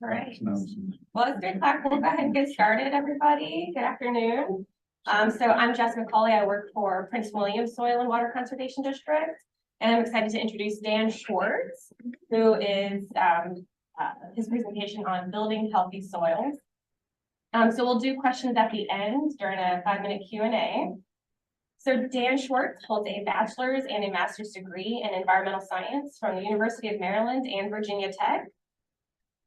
All right. Well, it's 3 o'clock. We'll go ahead and get started, everybody. Good afternoon. So I'm Jess McCauley. I work for Prince William Soil and Water Conservation District. And I'm excited to introduce Dan Schwartz, who is his presentation on building healthy soils. So we'll do questions at the end during a 5-minute Q&A. So Dan Schwartz holds a bachelor's and a master's degree in environmental science from the University of Maryland and Virginia Tech.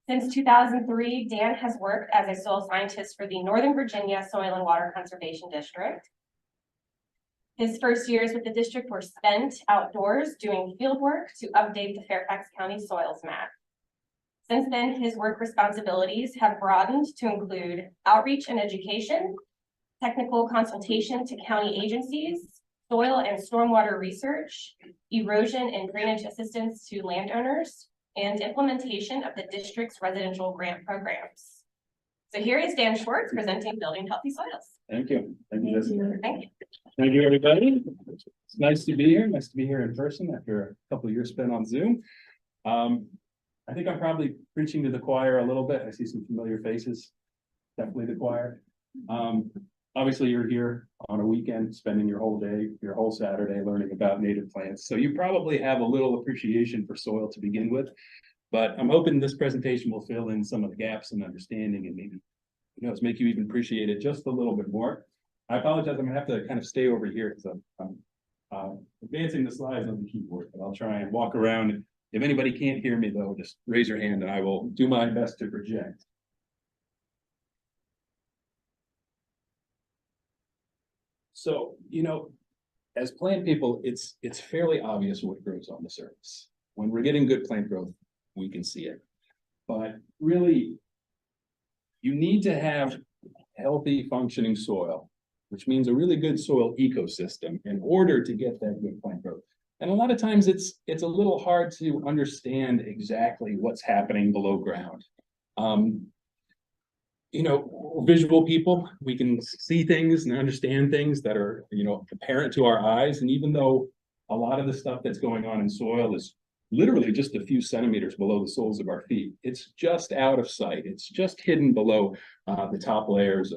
Since 2003, Dan has worked as a soil scientist for the Northern Virginia Soil and Water Conservation District. His first years with the district were spent outdoors doing field work to update the Fairfax County soils map. Since then, his work responsibilities have broadened to include outreach and education, technical consultation to county agencies, soil and stormwater research, erosion and drainage assistance to landowners, and implementation of the district's residential grant programs. So here is Dan Schwartz presenting Building Healthy Soils. Thank you. Thank you, Jessica. Thank you. Thank you, everybody. It's nice to be here. Nice to be here in person after a couple of years spent on Zoom. I think I'm probably preaching to the choir a little bit. I see some familiar faces. Definitely the choir. Obviously, you're here on a weekend, spending your whole day, your whole Saturday learning about native plants. So you probably have a little appreciation for soil to begin with, but I'm hoping this presentation will fill in some of the gaps in understanding and maybe, make you even appreciate it just a little bit more. I apologize, I'm gonna have to kind of stay over here because I'm advancing the slides on the keyboard, but I'll try and walk around. If anybody can't hear me though, just raise your hand and I will do my best to project. So, as plant people, it's fairly obvious what grows on the surface. When we're getting good plant growth, we can see it. But really, you need to have healthy functioning soil, which means a really good soil ecosystem in order to get that good plant growth. And a lot of times it's a little hard to understand exactly what's happening below ground. Visual people, we can see things and understand things that are, apparent to our eyes. And even though a lot of the stuff that's going on in soil is literally just a few centimeters below the soles of our feet, it's just out of sight. It's just hidden below the top layers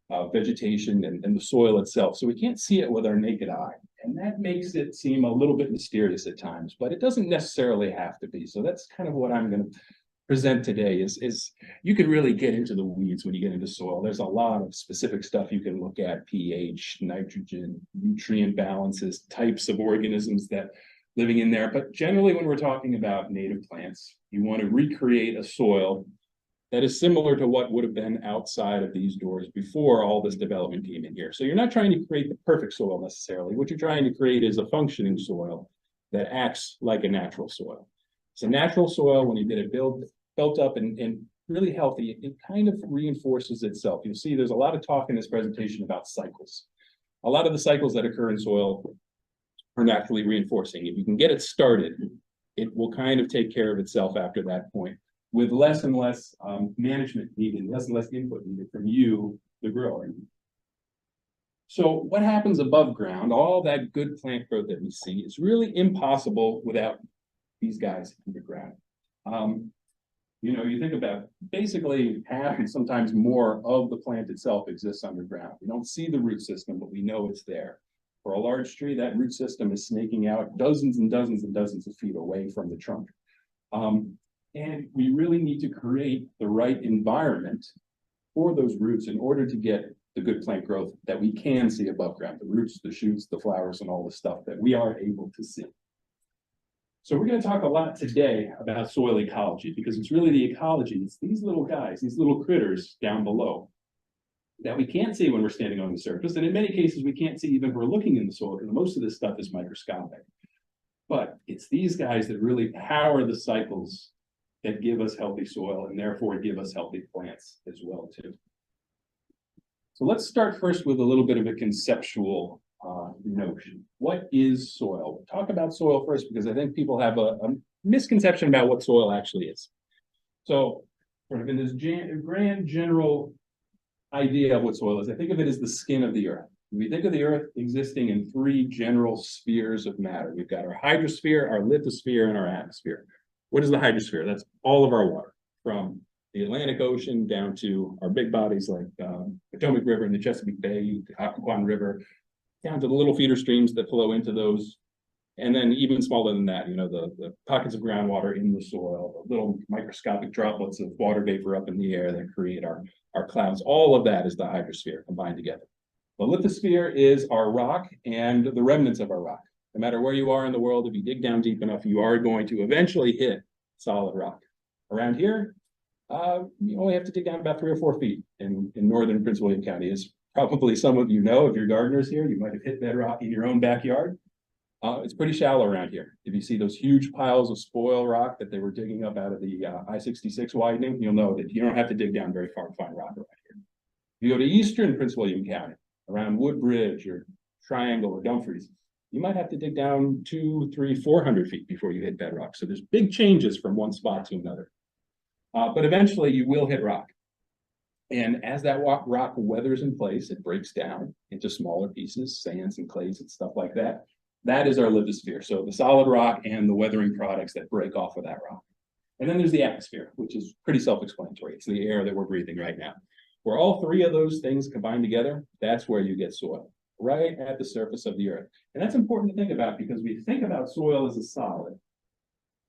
of vegetation and the soil itself. So we can't see it with our naked eye. And that makes it seem a little bit mysterious at times, but it doesn't necessarily have to be. So that's kind of what I'm going to present today is you can really get into the weeds when you get into soil. There's a lot of specific stuff you can look at: pH, nitrogen, nutrient balances, types of organisms that living in there. But generally, when we're talking about native plants, you want to recreate a soil that is similar to what would have been outside of these doors before all this development came in here. So you're not trying to create the perfect soil necessarily. What you're trying to create is a functioning soil that acts like a natural soil. It's a natural soil. When you get it built up and really healthy, it kind of reinforces itself. You'll see there's a lot of talk in this presentation about cycles. A lot of the cycles that occur in soil are naturally reinforcing. If you can get it started, it will kind of take care of itself after that point, with less and less management needed, less and less input needed from you, the grower. So what happens above ground, all that good plant growth that we see, is really impossible without these guys underground. You think about basically half and sometimes more of the plant itself exists underground. We don't see the root system, but we know it's there. For a large tree, that root system is snaking out dozens and dozens and dozens of feet away from the trunk. And we really need to create the right environment for those roots in order to get the good plant growth that we can see above ground: the roots, the shoots, the flowers, and all the stuff that we are able to see. So we're going to talk a lot today about soil ecology, because it's really the ecology. It's these little guys, these little critters down below that we can't see when we're standing on the surface. And in many cases, we can't see even if we're looking in the soil, because most of this stuff is microscopic. But it's these guys that really power the cycles that give us healthy soil and therefore give us healthy plants as well too. So let's start first with a little bit of a conceptual notion. What is soil? We'll talk about soil first because I think people have a misconception about what soil actually is. So sort of in this grand general idea of what soil is, I think of it as the skin of the earth. We think of the earth existing in 3 general spheres of matter. We've got our hydrosphere, our lithosphere, and our atmosphere. What is the hydrosphere? That's all of our water, from the Atlantic Ocean down to our big bodies like Potomac River and the Chesapeake Bay, the Occoquan River, down to the little feeder streams that flow into those. And then even smaller than that, the pockets of groundwater in the soil, the little microscopic droplets of water vapor up in the air that create our clouds. All of that is the hydrosphere combined together. The lithosphere is our rock and the remnants of our rock. No matter where you are in the world, if you dig down deep enough, you are going to eventually hit solid rock. Around here, you only have to dig down about 3 or 4 feet in northern Prince William County. As probably some of you know, if you're gardeners here, you might have hit bedrock in your own backyard. It's pretty shallow around here. If you see those huge piles of spoil rock that they were digging up out of the I-66 widening, you'll know that you don't have to dig down very far to find rock around here. If you go to eastern Prince William County, around Woodbridge or Triangle or Dumfries, you might have to dig down 200, 300, 400 feet before you hit bedrock. So there's big changes from one spot to another. But eventually you will hit rock. And as that rock weathers in place, it breaks down into smaller pieces, sands and clays and stuff like that. That is our lithosphere. So the solid rock and the weathering products that break off of that rock. And then there's the atmosphere, which is pretty self-explanatory. It's the air that we're breathing right now. Where all 3 of those things combine together, that's where you get soil, right at the surface of the earth. And that's important to think about because we think about soil as a solid.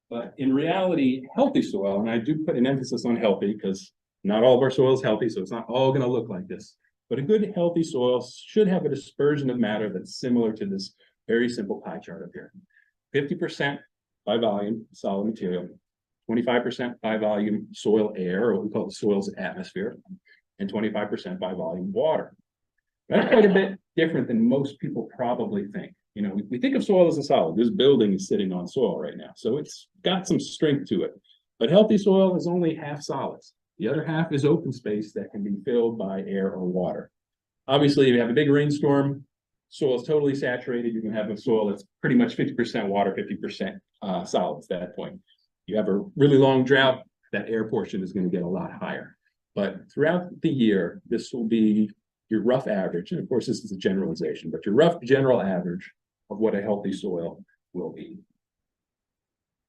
But in reality, healthy soil, and I do put an emphasis on healthy because not all of our soil is healthy, so it's not all going to look like this. But a good healthy soil should have a dispersion of matter that's similar to this very simple pie chart up here. 50% by volume, solid material, 25% by volume, soil air, or what we call the soil's atmosphere, and 25% by volume, water. That's quite a bit different than most people probably think. We think of soil as a solid. This building is sitting on soil right now, so it's got some strength to it. But healthy soil is only half solids. The other half is open space that can be filled by air or water. Obviously, if you have a big rainstorm, soil is totally saturated. You can have a soil that's pretty much 50% water, 50% solids at that point. You have a really long drought, that air portion is going to get a lot higher. But throughout the year, this will be your rough average. And of course, this is a generalization, but your rough general average of what a healthy soil will be.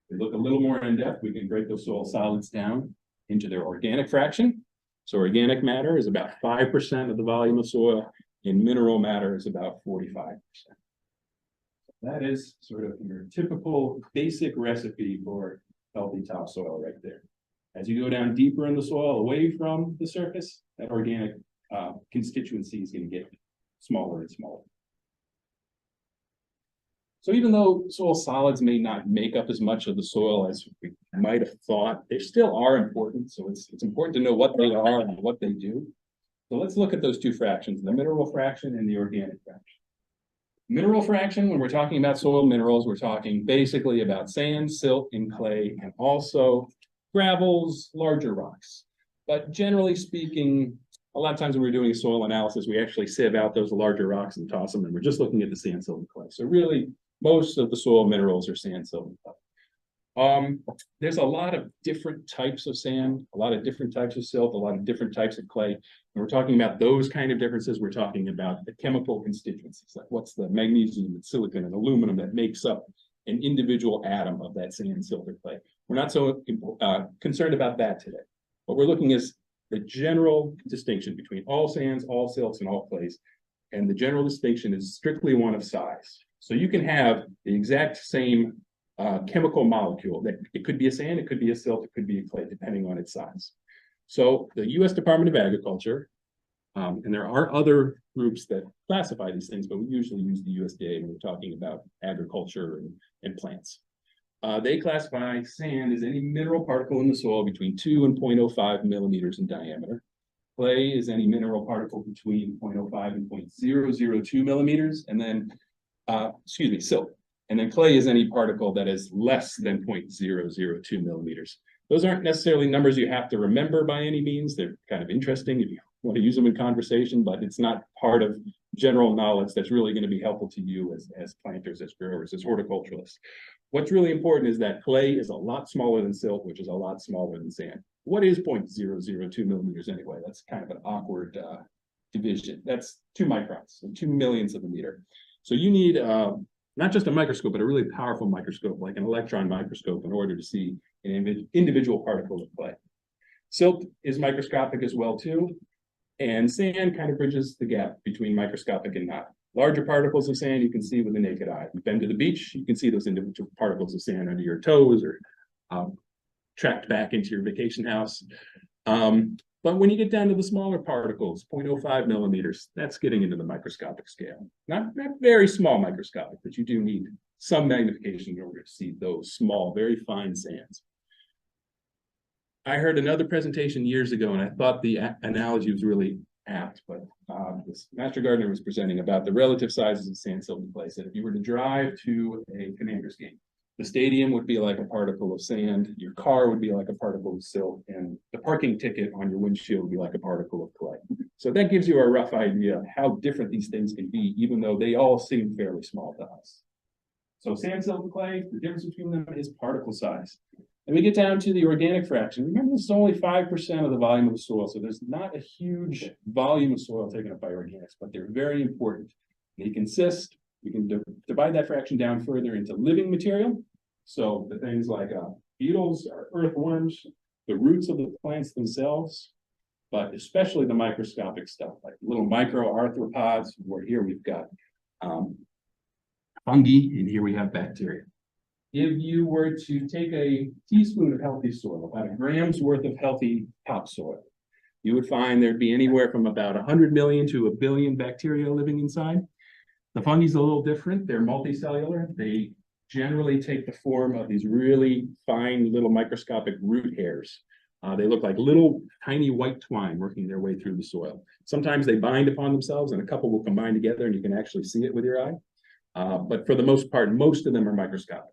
If we look a little more in depth, we can break those soil solids down into their organic fraction. So organic matter is about 5% of the volume of soil, and mineral matter is about 45%. That is sort of your typical basic recipe for healthy topsoil right there. As you go down deeper in the soil, away from the surface, that organic constituency is going to get smaller and smaller. So even though soil solids may not make up as much of the soil as we might have thought, they still are important. So it's important to know what they are and what they do. So let's look at those 2 fractions, the mineral fraction and the organic fraction. Mineral fraction, when we're talking about soil minerals, we're talking basically about sand, silt, and clay, and also gravels, larger rocks. But generally speaking, a lot of times when we're doing a soil analysis, we actually sieve out those larger rocks and toss them, and we're just looking at the sand, silt, and clay. So really, most of the soil minerals are sand, silt, and clay. There's a lot of different types of sand, a lot of different types of silt, a lot of different types of clay. When we're talking about those kind of differences, we're talking about the chemical constituencies, like what's the magnesium and silicon and aluminum that makes up an individual atom of that sand, silt, or clay. We're not so concerned about that today. What we're looking is the general distinction between all sands, all silts, and all clays. And the general distinction is strictly one of size. So you can have the exact same chemical molecule. That it could be a sand, it could be a silt, it could be a clay, depending on its size. So the U.S. Department of Agriculture, and there are other groups that classify these things, but we usually use the USDA when we're talking about agriculture and plants. They classify sand as any mineral particle in the soil between 2 and 0.05 millimeters in diameter. Clay is any mineral particle between 0.05 and 0.002 millimeters, and then, silt. And then clay is any particle that is less than 0.002 millimeters. Those aren't necessarily numbers you have to remember by any means. They're kind of interesting if you want to use them in conversation, but it's not part of general knowledge that's really going to be helpful to you as planters, as growers, as horticulturalists. What's really important is that clay is a lot smaller than silt, which is a lot smaller than sand. What is 0.002 millimeters anyway? That's kind of an awkward division. That's 2 microns, so 2 millionths of a meter. So you need not just a microscope, but a really powerful microscope, like an electron microscope, in order to see an individual particle of clay. Silt is microscopic as well too. And sand kind of bridges the gap between microscopic and not. Larger particles of sand you can see with the naked eye. You've been to the beach, you can see those individual particles of sand under your toes or tracked back into your vacation house. But when you get down to the smaller particles, 0.05 millimeters, that's getting into the microscopic scale. Not very small microscopic, but you do need some magnification in order to see those small, very fine sands. I heard another presentation years ago, and I thought the analogy was really apt, but this Master Gardener was presenting about the relative sizes of sand, silt, and clay. Said if you were to drive to a Commanders game, the stadium would be like a particle of sand, your car would be like a particle of silt, and the parking ticket on your windshield would be like a particle of clay. So that gives you a rough idea of how different these things can be, even though they all seem fairly small to us. So sand, silt, and clay, the difference between them is particle size. And we get down to the organic fraction. Remember, this is only 5% of the volume of the soil, so there's not a huge volume of soil taken up by organics, but they're very important. They consist, we can divide that fraction down further into living material. So the things like beetles or earthworms, the roots of the plants themselves, but especially the microscopic stuff like little microarthropods, where here we've got fungi, and here we have bacteria. If you were to take a teaspoon of healthy soil, about a gram's worth of healthy topsoil, you would find there'd be anywhere from about 100 million to 1 billion bacteria living inside. The fungi is a little different. They're multicellular. They generally take the form of these really fine little microscopic root hairs. They look like little tiny white twine working their way through the soil. Sometimes they bind upon themselves and a couple will combine together and you can actually see it with your eye. But for the most part, most of them are microscopic.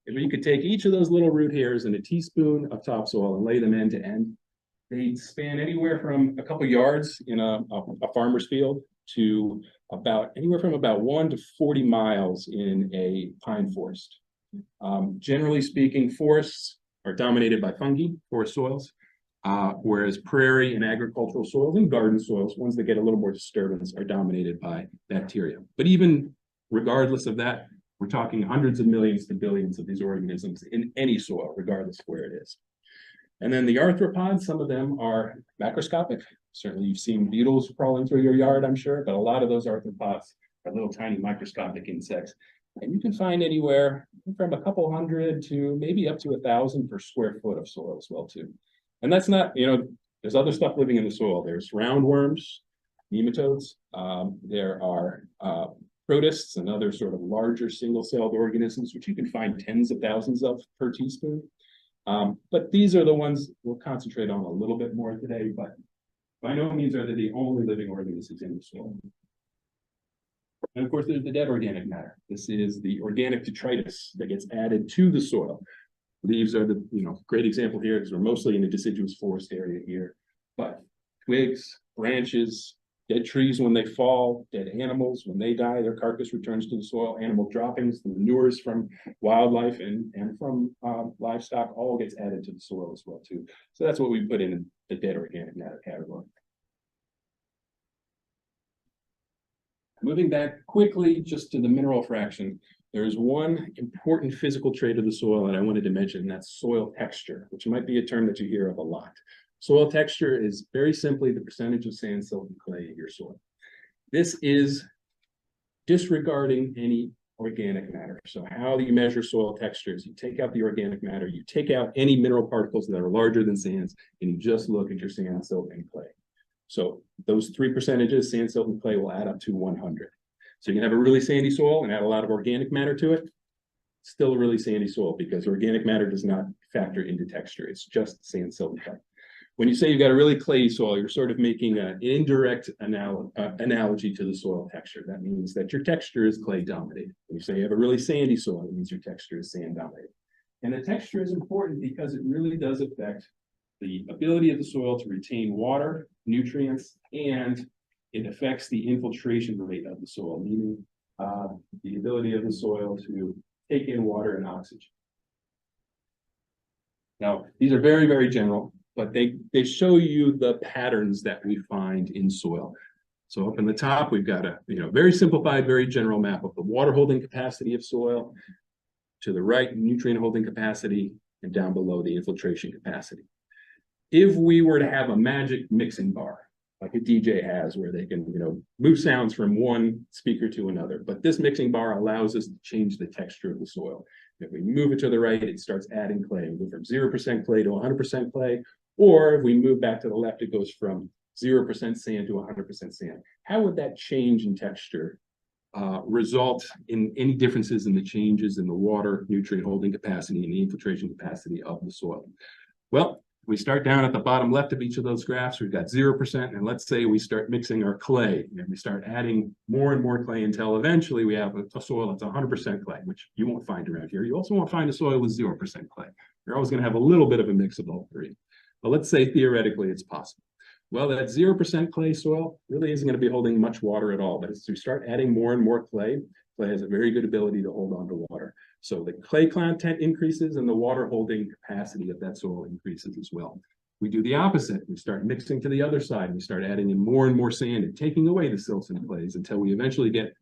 If you could take each of those little root hairs in a teaspoon of topsoil and lay them end to end, they span anywhere from a couple yards in a farmer's field to anywhere from about 1 to 40 miles in a pine forest. Generally speaking, forests are dominated by fungi, forest soils, whereas prairie and agricultural soils and garden soils, ones that get a little more disturbance, are dominated by bacteria. But even regardless of that, we're talking hundreds of millions to billions of these organisms in any soil, regardless of where it is. And then the arthropods, some of them are macroscopic. Certainly you've seen beetles crawling through your yard, I'm sure, but a lot of those arthropods are little tiny microscopic insects. And you can find anywhere from a couple hundred to maybe up to 1,000 per square foot of soil as well, too. And that's not, there's other stuff living in the soil. There's roundworms, nematodes. There are protists and other sort of larger single-celled organisms, which you can find tens of thousands of per teaspoon. But these are the ones we'll concentrate on a little bit more today, but by no means are they the only living organisms in the soil. And of course, there's the dead organic matter. This is the organic detritus that gets added to the soil. Leaves are the great example here because we're mostly in a deciduous forest area here. But twigs, branches, dead trees when they fall, dead animals when they die, their carcass returns to the soil. Animal droppings, the manures from wildlife and from livestock all gets added to the soil as well too. So that's what we put in the dead organic matter category. Moving back quickly just to the mineral fraction, there's one important physical trait of the soil that I wanted to mention, and that's soil texture, which might be a term that you hear of a lot. Soil texture is very simply the percentage of sand, silt, and clay in your soil. This is disregarding any organic matter. So how do you measure soil textures? You take out the organic matter, you take out any mineral particles that are larger than sands, and you just look at your sand, silt, and clay. So those three percentages, sand, silt, and clay, will add up to 100. So you can have a really sandy soil and add a lot of organic matter to it. Still a really sandy soil because organic matter does not factor into texture. It's just sand, silt, and clay. When you say you've got a really clayey soil, you're sort of making an indirect analogy to the soil texture. That means that your texture is clay dominated. When you say you have a really sandy soil, it means your texture is sand dominated. And the texture is important because it really does affect the ability of the soil to retain water, nutrients, and it affects the infiltration rate of the soil, meaning the ability of the soil to take in water and oxygen. Now, these are very, very general, but they show you the patterns that we find in soil. So up in the top, we've got a very simplified, very general map of the water holding capacity of soil. To the right, nutrient holding capacity, and down below the infiltration capacity. if we were to have a magic mixing bar, like a DJ has, where they can, move sounds from one speaker to another. But this mixing bar allows us to change the texture of the soil. If we move it to the right, it starts adding clay. We go from 0% clay to 100% clay. Or if we move back to the left, it goes from 0% sand to 100% sand. How would that change in texture result in any differences in the changes in the water, nutrient holding capacity, and the infiltration capacity of the soil? Well, we start down at the bottom left of each of those graphs. We've got 0%, and let's say we start mixing our clay, and we start adding more and more clay until eventually we have a soil that's 100% clay, which you won't find around here. You also won't find a soil with 0% clay. You're always going to have a little bit of a mix of all three. But let's say theoretically it's possible. Well, that 0% clay soil really isn't going to be holding much water at all. But as we start adding more and more clay, clay has a very good ability to hold on to water. So the clay content increases and the water holding capacity of that soil increases as well. We do the opposite. We start mixing to the other side. And we start adding in more and more sand and taking away the silts and clays until we eventually get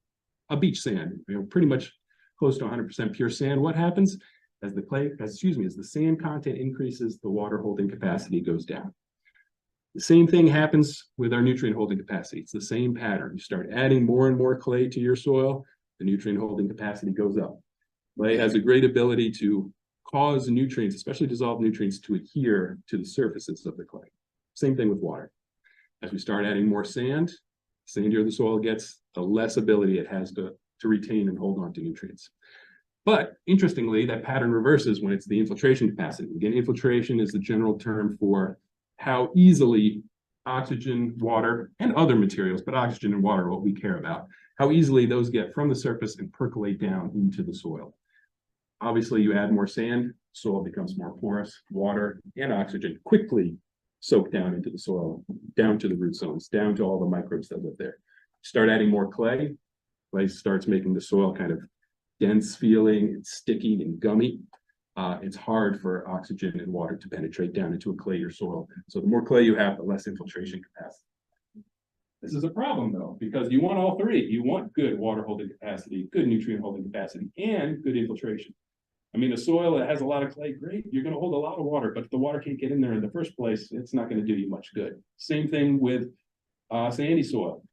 a beach sand, pretty much close to 100% pure sand. What happens? As the sand content increases, the water holding capacity goes down. The same thing happens with our nutrient holding capacity. It's the same pattern. You start adding more and more clay to your soil, the nutrient holding capacity goes up. Clay has a great ability to cause nutrients, especially dissolved nutrients, to adhere to the surfaces of the clay. Same thing with water. As we start adding more sand, the sandier the soil gets, the less ability it has to retain and hold on to nutrients. But interestingly, that pattern reverses when it's the infiltration capacity. Again, infiltration is the general term for how easily oxygen, water, and other materials, but oxygen and water are what we care about, how easily those get from the surface and percolate down into the soil. Obviously, you add more sand, soil becomes more porous, water and oxygen quickly soak down into the soil, down to the root zones, down to all the microbes that live there. Start adding more clay, clay starts making the soil kind of dense feeling, it's sticky and gummy. It's hard for oxygen and water to penetrate down into a clayier soil. So the more clay you have, the less infiltration capacity. This is a problem though, because you want all three. You want good water holding capacity, good nutrient holding capacity, and good infiltration. I mean, a soil that has a lot of clay, great, you're going to hold a lot of water, but if the water can't get in there in the first place, it's not going to do you much good. Same thing with sandy soil.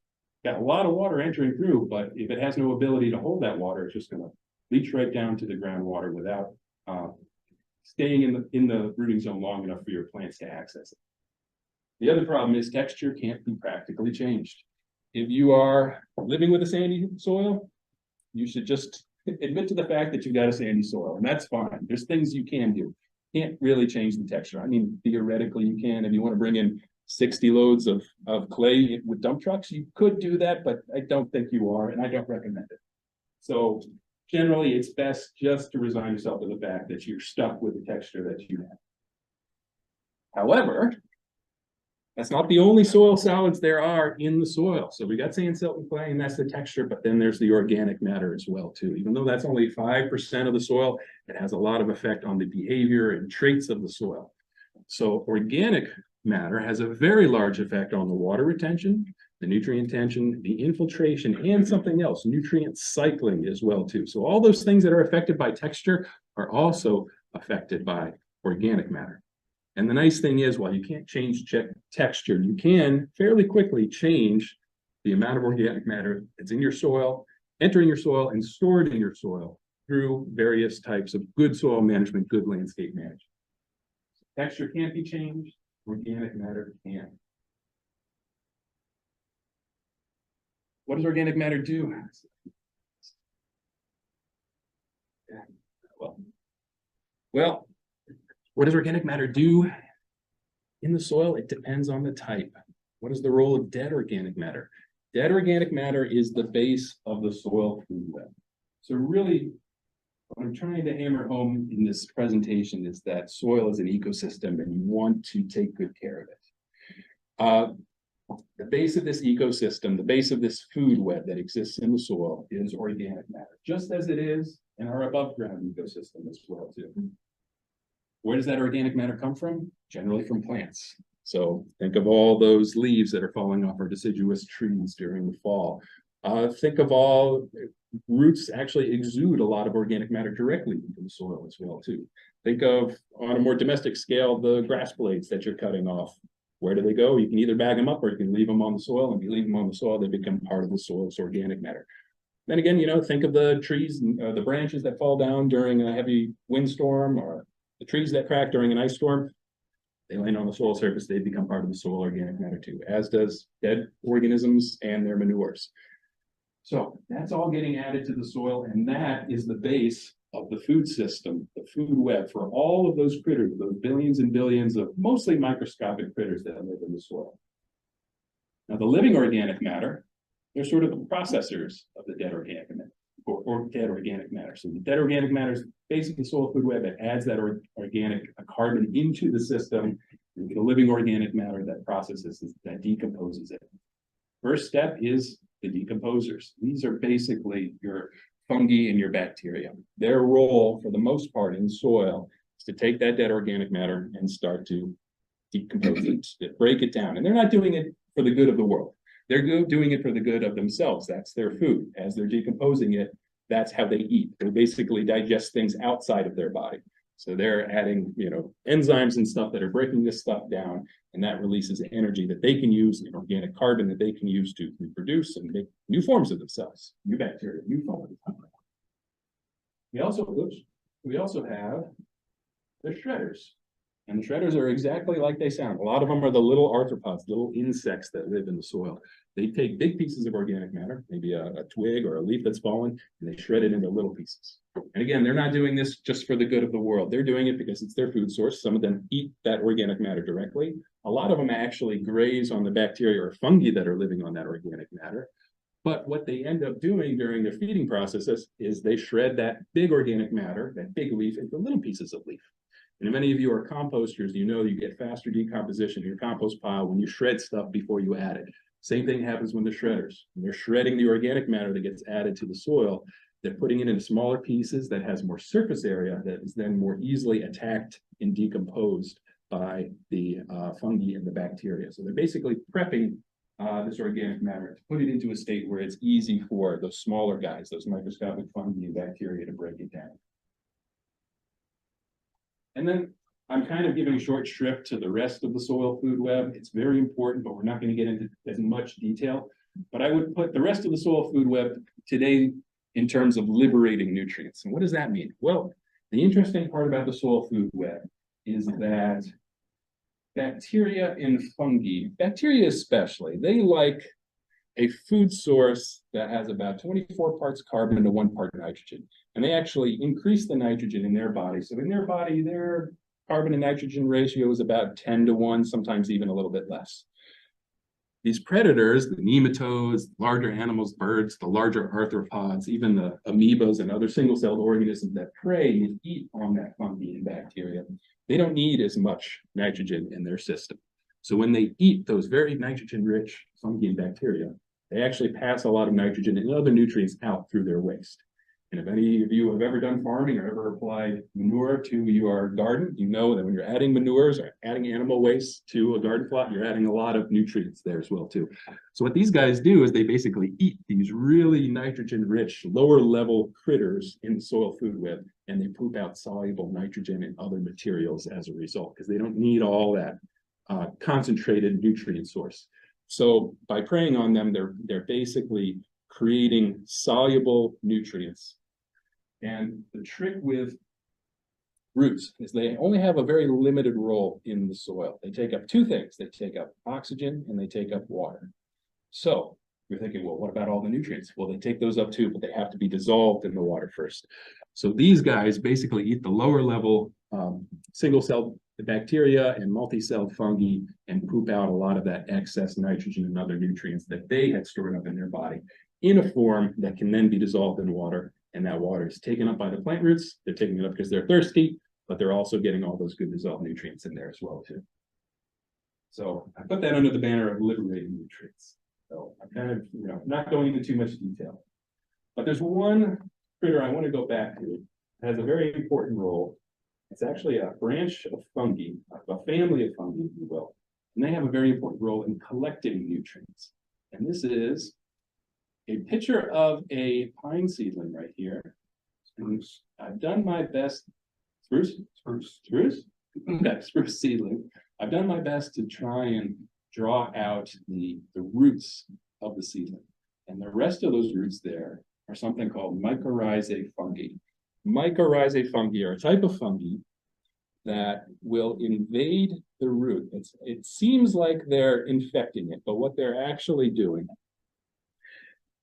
Got a lot of water entering through, but if it has no ability to hold that water, it's just going to leach right down to the groundwater without staying in the rooting zone long enough for your plants to access it. The other problem is texture can't be practically changed. If you are living with a sandy soil, you should just admit to the fact that you've got a sandy soil, and that's fine. There's things you can do. Can't really change the texture. I mean, theoretically you can. If you want to bring in 60 loads of clay with dump trucks, you could do that, but I don't think you are, and I don't recommend it. So generally, it's best just to resign yourself to the fact that you're stuck with the texture that you have. However, that's not the only soil solids there are in the soil. So we got sand, silt, and clay, and that's the texture, but then there's the organic matter as well, too. Even though that's only 5% of the soil, it has a lot of effect on the behavior and traits of the soil. So organic matter has a very large effect on the water retention, the nutrient retention, the infiltration, and something else, nutrient cycling as well, too. So all those things that are affected by texture are also affected by organic matter. And the nice thing is, while you can't change texture, you can fairly quickly change the amount of organic matter that's in your soil, entering your soil, and stored in your soil through various types of good soil management, good landscape management. Texture can't be changed, organic matter can. What does organic matter do? Well, what does organic matter do in the soil? It depends on the type. What is the role of dead organic matter? Dead organic matter is the base of the soil food web. So really, what I'm trying to hammer home in this presentation is that soil is an ecosystem and you want to take good care of it. The base of this ecosystem, the base of this food web that exists in the soil is organic matter, just as it is in our above ground ecosystem as well, too. Where does that organic matter come from? Generally from plants. So think of all those leaves that are falling off our deciduous trees during the fall. Think of all roots actually exude a lot of organic matter directly into the soil as well, too. Think of, on a more domestic scale, the grass blades that you're cutting off. Where do they go? You can either bag them up or you can leave them on the soil. And if you leave them on the soil, they become part of the soil's organic matter. Then again, think of the trees, the branches that fall down during a heavy windstorm, or the trees that crack during an ice storm. They land on the soil surface, they become part of the soil organic matter too, as does dead organisms and their manures. So that's all getting added to the soil, and that is the base of the food system, the food web for all of those critters, those billions and billions of mostly microscopic critters that live in the soil. Now, the living organic matter, they're sort of the processors of the dead organic matter, or dead organic matter. So the dead organic matter is basically the soil food web that adds that organic carbon into the system, and the living organic matter that processes it, that decomposes it. First step is the decomposers. These are basically your fungi and your bacteria. Their role, for the most part in soil, is to take that dead organic matter and start to decompose it, break it down. And they're not doing it for the good of the world. They're doing it for the good of themselves. That's their food. As they're decomposing it, that's how they eat. They basically digest things outside of their body. So they're adding, enzymes and stuff that are breaking this stuff down, and that releases energy that they can use in organic carbon that they can use to reproduce and make new forms of themselves, new bacteria, new fungi. We also have the shredders. And the shredders are exactly like they sound. A lot of them are the little arthropods, little insects that live in the soil. They take big pieces of organic matter, maybe a twig or a leaf that's fallen, and they shred it into little pieces. And again, they're not doing this just for the good of the world. They're doing it because it's their food source. Some of them eat that organic matter directly. A lot of them actually graze on the bacteria or fungi that are living on that organic matter. But what they end up doing during their feeding processes is they shred that big organic matter, that big leaf, into little pieces of leaf. And if any of you are composters, you get faster decomposition in your compost pile when you shred stuff before you add it. Same thing happens when the shredders. When they're shredding the organic matter that gets added to the soil, they're putting it into smaller pieces that has more surface area that is then more easily attacked and decomposed by the fungi and the bacteria. So they're basically prepping this organic matter to put it into a state where it's easy for those smaller guys, those microscopic fungi and bacteria, to break it down. And then I'm kind of giving a short shrift to the rest of the soil food web. It's very important, but we're not going to get into as much detail. But I would put the rest of the soil food web today in terms of liberating nutrients. And what does that mean? Well, the interesting part about the soil food web is that bacteria and fungi, bacteria especially, they like a food source that has about 24 parts carbon to 1 part nitrogen. And they actually increase the nitrogen in their body. So in their body, their carbon to nitrogen ratio is about 10 to 1, sometimes even a little bit less. These predators, the nematodes, larger animals, birds, the larger arthropods, even the amoebas and other single-celled organisms that prey and eat on that fungi and bacteria, they don't need as much nitrogen in their system. So when they eat those very nitrogen-rich fungi and bacteria, they actually pass a lot of nitrogen and other nutrients out through their waste. And if any of you have ever done farming or ever applied manure to your garden, you know that when you're adding manures or adding animal waste to a garden plot, you're adding a lot of nutrients there as well too. So what these guys do is they basically eat these really nitrogen-rich, lower-level critters in the soil food web, and they poop out soluble nitrogen and other materials as a result, because they don't need all that concentrated nutrient source. So by preying on them, they're basically creating soluble nutrients. And the trick with roots is they only have a very limited role in the soil. They take up two things. They take up oxygen and they take up water. So you're thinking, well, what about all the nutrients? Well, they take those up too, but they have to be dissolved in the water first. So these guys basically eat the lower level single-celled bacteria and multi-celled fungi and poop out a lot of that excess nitrogen and other nutrients that they had stored up in their body in a form that can then be dissolved in water. And that water is taken up by the plant roots. They're taking it up because they're thirsty, but they're also getting all those good dissolved nutrients in there as well too. So I put that under the banner of liberating nutrients. So I'm kind of, not going into too much detail. But there's one critter I want to go back to. It has a very important role. It's actually a branch of fungi, a family of fungi, if you will. And they have a very important role in collecting nutrients. And this is a picture of a pine seedling right here. And I've done my best Spruce? Spruce? Okay, spruce seedling. I've done my best to try and draw out the roots of the seedling. And the rest of those roots there are something called mycorrhizae fungi. Mycorrhizae fungi are a type of fungi that will invade the root. It seems like they're infecting it, but what they're actually doing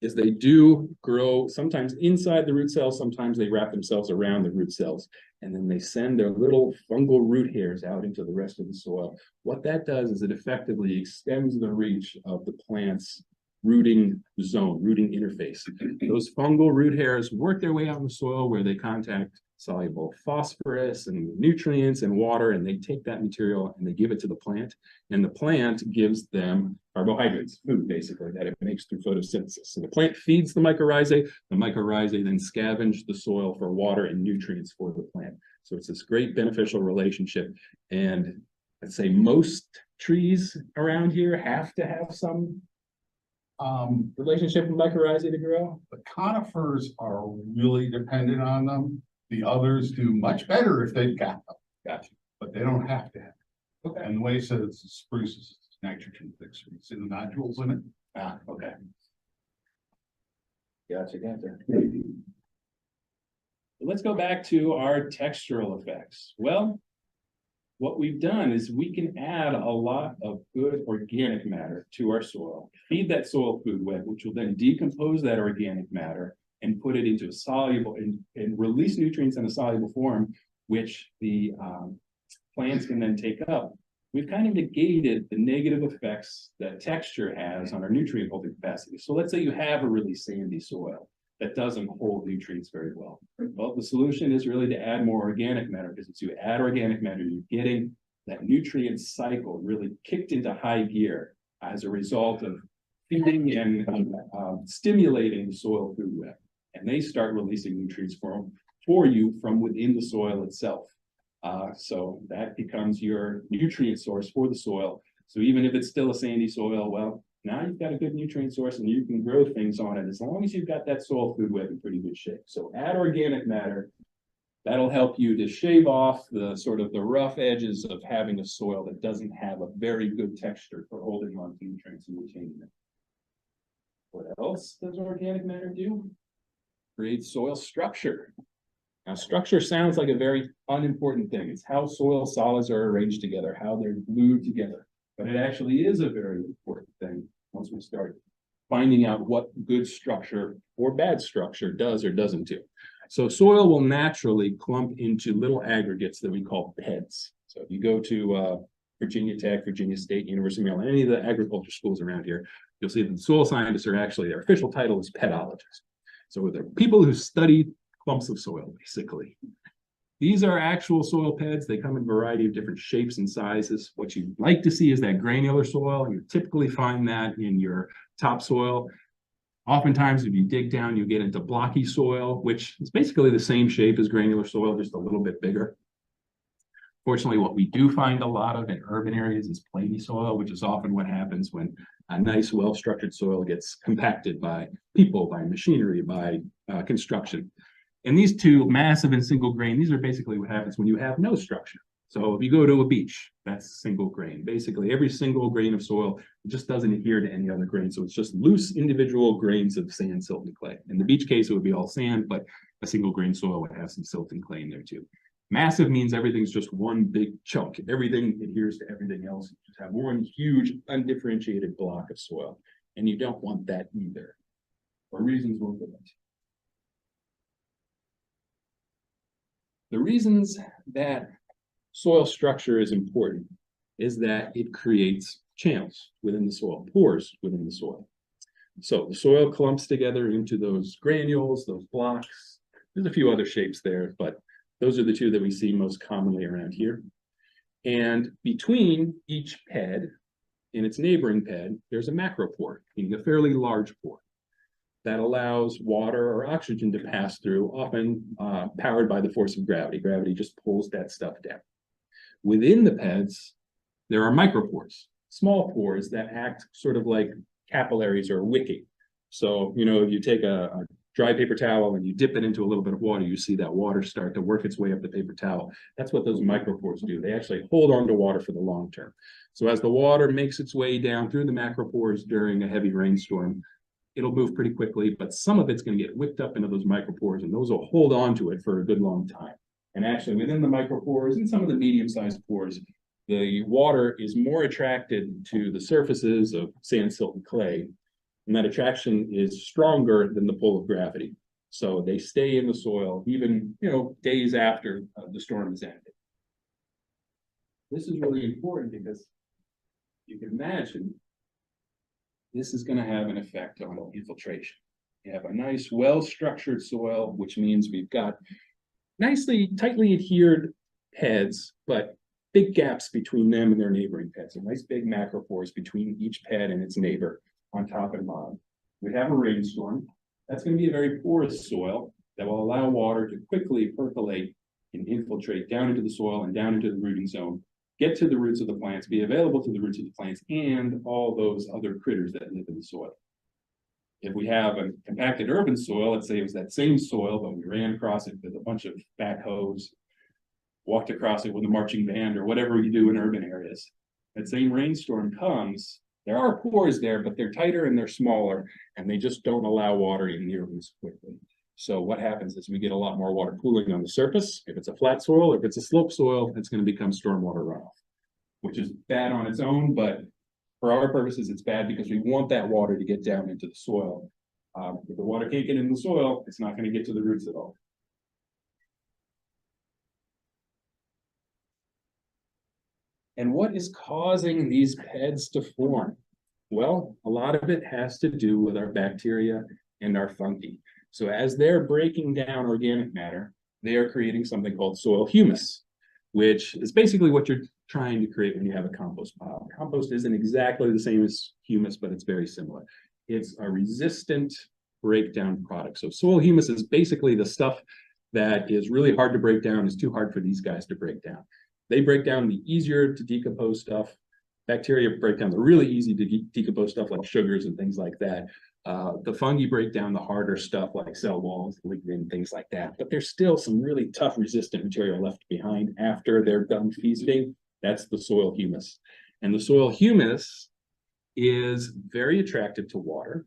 is they do grow sometimes inside the root cells, sometimes they wrap themselves around the root cells, and then they send their little fungal root hairs out into the rest of the soil. What that does is it effectively extends the reach of the plant's rooting zone, rooting interface. Those fungal root hairs work their way out in the soil where they contact soluble phosphorus and nutrients and water, and they take that material and they give it to the plant, and the plant gives them carbohydrates, food basically, that it makes through photosynthesis. So the plant feeds the mycorrhizae then scavenge the soil for water and nutrients for the plant. So it's this great beneficial relationship, and I'd say most trees around here have to have some relationship with mycorrhizae to grow. The conifers are really dependent on them. The others do much better if they've got them. Gotcha. But they don't have to have them. Okay. And the way it says it's spruce, it's nitrogen fixed. You see the nodules in it? Ah, okay. Gotcha. Let's go back to our textural effects. Well, what we've done is we can add a lot of good organic matter to our soil, feed that soil food web, which will then decompose that organic matter and put it into a soluble and release nutrients in a soluble form, which the plants can then take up. We've kind of negated the negative effects that texture has on our nutrient holding capacity. So let's say you have a really sandy soil that doesn't hold nutrients very well. Well, the solution is really to add more organic matter, because as you add organic matter, you're getting that nutrient cycle really kicked into high gear as a result of feeding and stimulating the soil food web. And they start releasing nutrients for you from within the soil itself. So that becomes your nutrient source for the soil. So even if it's still a sandy soil, well, now you've got a good nutrient source and you can grow things on it as long as you've got that soil food web in pretty good shape. So add organic matter. That'll help you to shave off the sort of the rough edges of having a soil that doesn't have a very good texture for holding on to nutrients and retaining them. What else does organic matter do? Create soil structure. Now, structure sounds like a very unimportant thing. It's how soil solids are arranged together, how they're glued together. But it actually is a very important thing once we start finding out what good structure or bad structure does or doesn't do. So soil will naturally clump into little aggregates that we call PEDs. So if you go to Virginia Tech, Virginia State, University of Maryland, any of the agriculture schools around here, you'll see that the soil scientists are actually, their official title is pedologists. So they're people who study clumps of soil, basically. These are actual soil PEDs. They come in a variety of different shapes and sizes. What you'd like to see is that granular soil. You typically find that in your topsoil. Oftentimes, if you dig down, you get into blocky soil, which is basically the same shape as granular soil, just a little bit bigger. Fortunately, what we do find a lot of in urban areas is plainy soil, which is often what happens when a nice, well-structured soil gets compacted by people, by machinery, by construction. And these two, massive and single grain, these are basically what happens when you have no structure. So if you go to a beach, that's single grain. Basically, every single grain of soil just doesn't adhere to any other grain. So it's just loose individual grains of sand, silt, and clay. In the beach case, it would be all sand, but a single grain soil would have some silt and clay in there too. Massive means everything's just one big chunk. Everything adheres to everything else. You just have one huge, undifferentiated block of soil. And you don't want that either, for reasons we'll get into. The reasons that soil structure is important is that it creates channels within the soil, pores within the soil. So the soil clumps together into those granules, those blocks. There's a few other shapes there, but those are the two that we see most commonly around here. And between each PED and its neighboring PED, there's a macropore, meaning a fairly large pore that allows water or oxygen to pass through, often powered by the force of gravity. Gravity just pulls that stuff down. Within the PEDs, there are micropores, small pores that act sort of like capillaries or wicking. So, you know, if you take a dry paper towel and you dip it into a little bit of water, you see that water start to work its way up the paper towel. That's what those micropores do. They actually hold on to water for the long term. So as the water makes its way down through the macropores during a heavy rainstorm, it'll move pretty quickly, but some of it's going to get whipped up into those micropores, and those will hold on to it for a good long time. And actually within the micropores and some of the medium-sized pores, the water is more attracted to the surfaces of sand, silt, and clay. And that attraction is stronger than the pull of gravity. So they stay in the soil even, days after the storm is ended. This is really important because you can imagine this is going to have an effect on infiltration. You have a nice, well-structured soil, which means we've got nicely, tightly adhered heads, but big gaps between them and their neighboring beds. So nice big macropores between each bed and its neighbor on top and bottom. We have a rainstorm. That's going to be a very porous soil that will allow water to quickly percolate and infiltrate down into the soil and down into the rooting zone, get to the roots of the plants, be available to the roots of the plants and all those other critters that live in the soil. If we have a compacted urban soil, let's say it was that same soil, but we ran across it with a bunch of backhoes, walked across it with a marching band or whatever you do in urban areas. That same rainstorm comes, there are pores there, but they're tighter and they're smaller, and they just don't allow water in nearly as quickly. So what happens is we get a lot more water pooling on the surface. If it's a flat soil, if it's a slope soil, it's going to become stormwater runoff, which is bad on its own, but for our purposes, it's bad because we want that water to get down into the soil. If the water can't get in the soil, it's not going to get to the roots at all. And what is causing these PEDs to form? Well, a lot of it has to do with our bacteria and our fungi. So as they're breaking down organic matter, they are creating something called soil humus, which is basically what you're trying to create when you have a compost pile. Compost isn't exactly the same as humus, but it's very similar. It's a resistant breakdown product. So soil humus is basically the stuff that is really hard to break down. It's too hard for these guys to break down. They break down the easier to decompose stuff. Bacteria break down the really easy to decompose stuff like sugars and things like that. The fungi break down the harder stuff like cell walls, lignin, things like that. But there's still some really tough resistant material left behind after they're done feasting. That's the soil humus. And the soil humus is very attractive to water,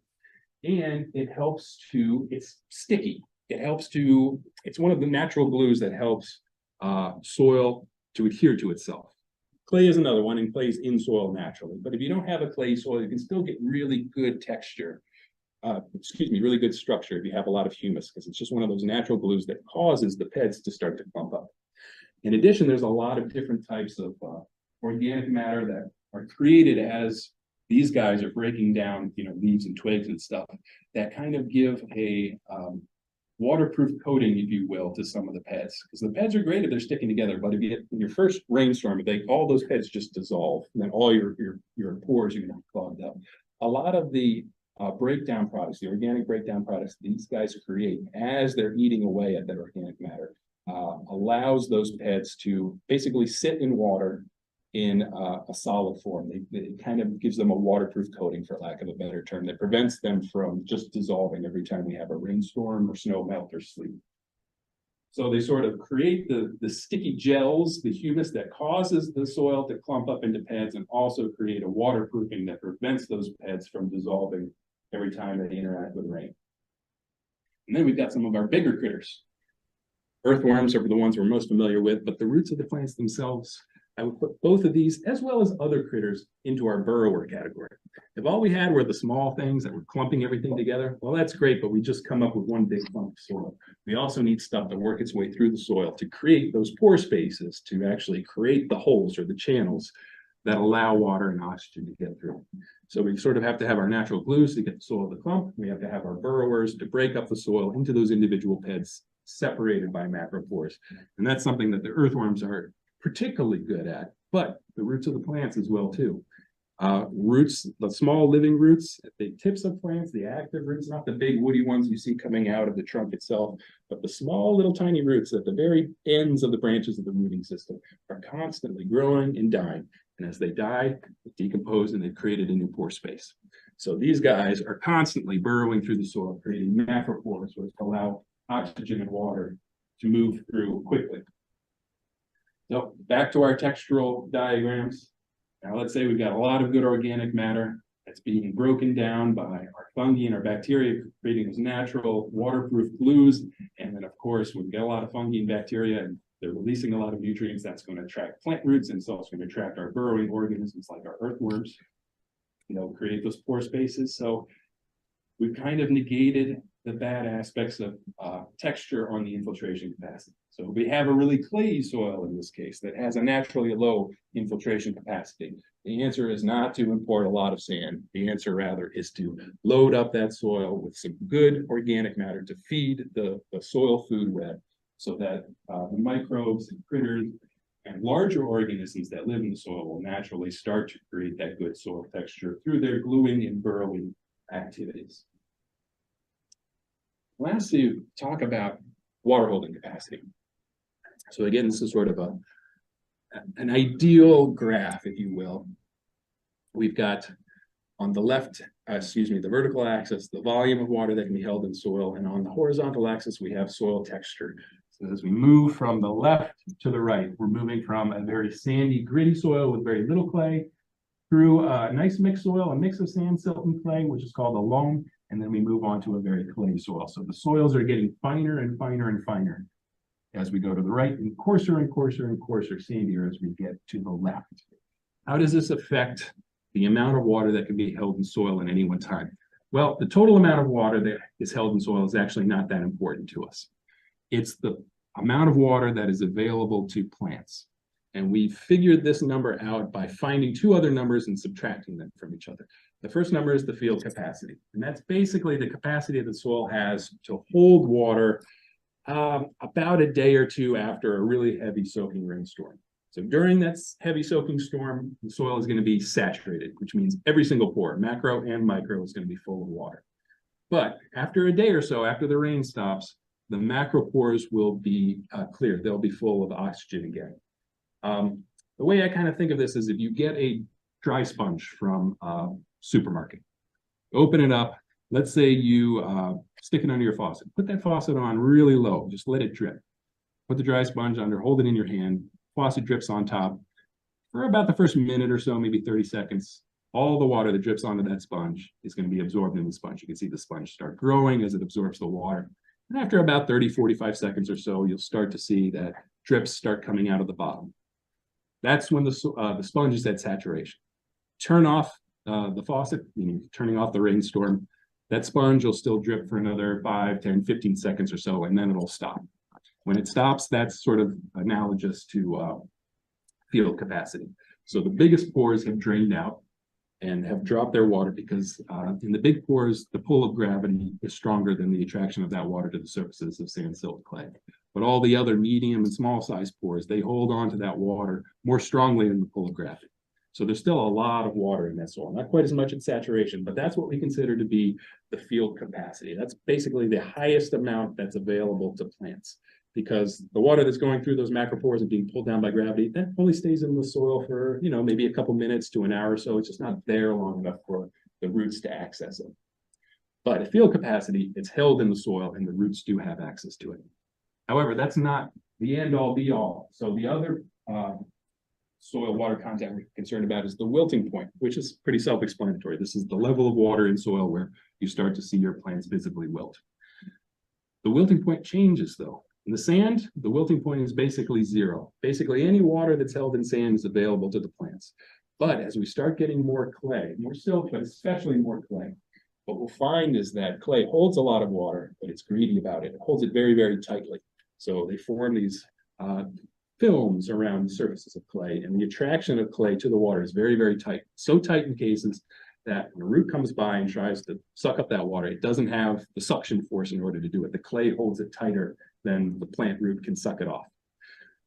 and it's sticky. It's one of the natural glues that helps soil to adhere to itself. Clay is another one, and clay is in soil naturally. But if you don't have a clay soil, you can still get really good texture. Really good structure if you have a lot of humus, because it's just one of those natural glues that causes the PEDs to start to clump up. In addition, there's a lot of different types of organic matter that are created as these guys are breaking down, leaves and twigs and stuff that kind of give a waterproof coating, if you will, to some of the PEDs. Because the PEDs are great if they're sticking together, but if you get in your first rainstorm, all those PEDs just dissolve, and then all your pores are going to be clogged up. A lot of the breakdown products, the organic breakdown products these guys create as they're eating away at that organic matter, allows those PEDs to basically sit in water in a solid form. It kind of gives them a waterproof coating, for lack of a better term, that prevents them from just dissolving every time we have a rainstorm or snow melt or sleet. So they sort of create the sticky gels, the humus that causes the soil to clump up into PEDs, and also create a waterproofing that prevents those PEDs from dissolving every time they interact with rain. And then we've got some of our bigger critters. Earthworms are the ones we're most familiar with, but the roots of the plants themselves, I would put both of these, as well as other critters, into our burrower category. If all we had were the small things that were clumping everything together, well, that's great, but we just come up with one big clump of soil. We also need stuff to work its way through the soil to create those pore spaces, to actually create the holes or the channels that allow water and oxygen to get through. So we sort of have to have our natural glues to get the soil to clump. We have to have our burrowers to break up the soil into those individual PEDs separated by macropores. And that's something that the earthworms are particularly good at, but the roots of the plants as well too. Roots, the small living roots at the tips of plants, the active roots, not the big woody ones you see coming out of the trunk itself, but the small little tiny roots at the very ends of the branches of the rooting system are constantly growing and dying. And as they die, they decompose and they've created a new pore space. So these guys are constantly burrowing through the soil, creating macropores, which allow oxygen and water to move through quickly. So back to our textural diagrams. Now let's say we've got a lot of good organic matter that's being broken down by our fungi and our bacteria, creating those natural waterproof glues. And then of course, we've got a lot of fungi and bacteria and they're releasing a lot of nutrients that's going to attract plant roots, and it's also going to attract our burrowing organisms like our earthworms. Create those pore spaces. So we've kind of negated the bad aspects of texture on the infiltration capacity. So we have a really clayey soil in this case that has a naturally low infiltration capacity. The answer is not to import a lot of sand. The answer rather is to load up that soil with some good organic matter to feed the soil food web, so that the microbes and critters and larger organisms that live in the soil will naturally start to create that good soil texture through their gluing and burrowing activities. Lastly, talk about water holding capacity. So again, this is sort of an ideal graph, if you will. We've got on the left, the vertical axis, the volume of water that can be held in soil, and on the horizontal axis, we have soil texture. So as we move from the left to the right, we're moving from a very sandy, gritty soil with very little clay through a nice mixed soil, a mix of sand, silt, and clay, which is called a loam, and then we move on to a very clay soil. So the soils are getting finer and finer and finer as we go to the right, and coarser and coarser and coarser, sandier as we get to the left. How does this affect the amount of water that can be held in soil at any one time? Well, the total amount of water that is held in soil is actually not that important to us. It's the amount of water that is available to plants. And we figured this number out by finding two other numbers and subtracting them from each other. The first number is the field capacity. And that's basically the capacity that the soil has to hold water about a day or two after a really heavy soaking rainstorm. So during that heavy soaking storm, the soil is going to be saturated, which means every single pore, macro and micro, is going to be full of water. But after a day or so, after the rain stops, the macropores will be clear. They'll be full of oxygen again. The way I kind of think of this is if you get a dry sponge from a supermarket, open it up, let's say you stick it under your faucet, put that faucet on really low, just let it drip. Put the dry sponge under, hold it in your hand, faucet drips on top. For about the first minute or so, maybe 30 seconds, all the water that drips onto that sponge is going to be absorbed in the sponge. You can see the sponge start growing as it absorbs the water. And after about 30, 45 seconds or so, you'll start to see that drips start coming out of the bottom. That's when the sponge is at saturation. Turn off the faucet, meaning turning off the rainstorm. That sponge will still drip for another 5, 10, 15 seconds or so, and then it'll stop. When it stops, that's sort of analogous to field capacity. So the biggest pores have drained out and have dropped their water because in the big pores, the pull of gravity is stronger than the attraction of that water to the surfaces of sand, silt, clay. But all the other medium and small size pores, they hold on to that water more strongly than the pull of gravity. So there's still a lot of water in that soil, not quite as much at saturation, but that's what we consider to be the field capacity. That's basically the highest amount that's available to plants, because the water that's going through those macropores and being pulled down by gravity, that only stays in the soil for, maybe a couple minutes to an hour or so. It's just not there long enough for the roots to access it. But at field capacity, it's held in the soil and the roots do have access to it. However, that's not the end all be all. So the other soil water content we're concerned about is the wilting point, which is pretty self-explanatory. This is the level of water in soil where you start to see your plants visibly wilt. The wilting point changes though. In the sand, the wilting point is basically zero. Basically, any water that's held in sand is available to the plants. But as we start getting more clay, more silt, but especially more clay, what we'll find is that clay holds a lot of water, but it's greedy about it. It holds it very, very tightly. So they form these films around the surfaces of clay, and the attraction of clay to the water is very, very tight. So tight in cases that when a root comes by and tries to suck up that water, it doesn't have the suction force in order to do it. The clay holds it tighter than the plant root can suck it off.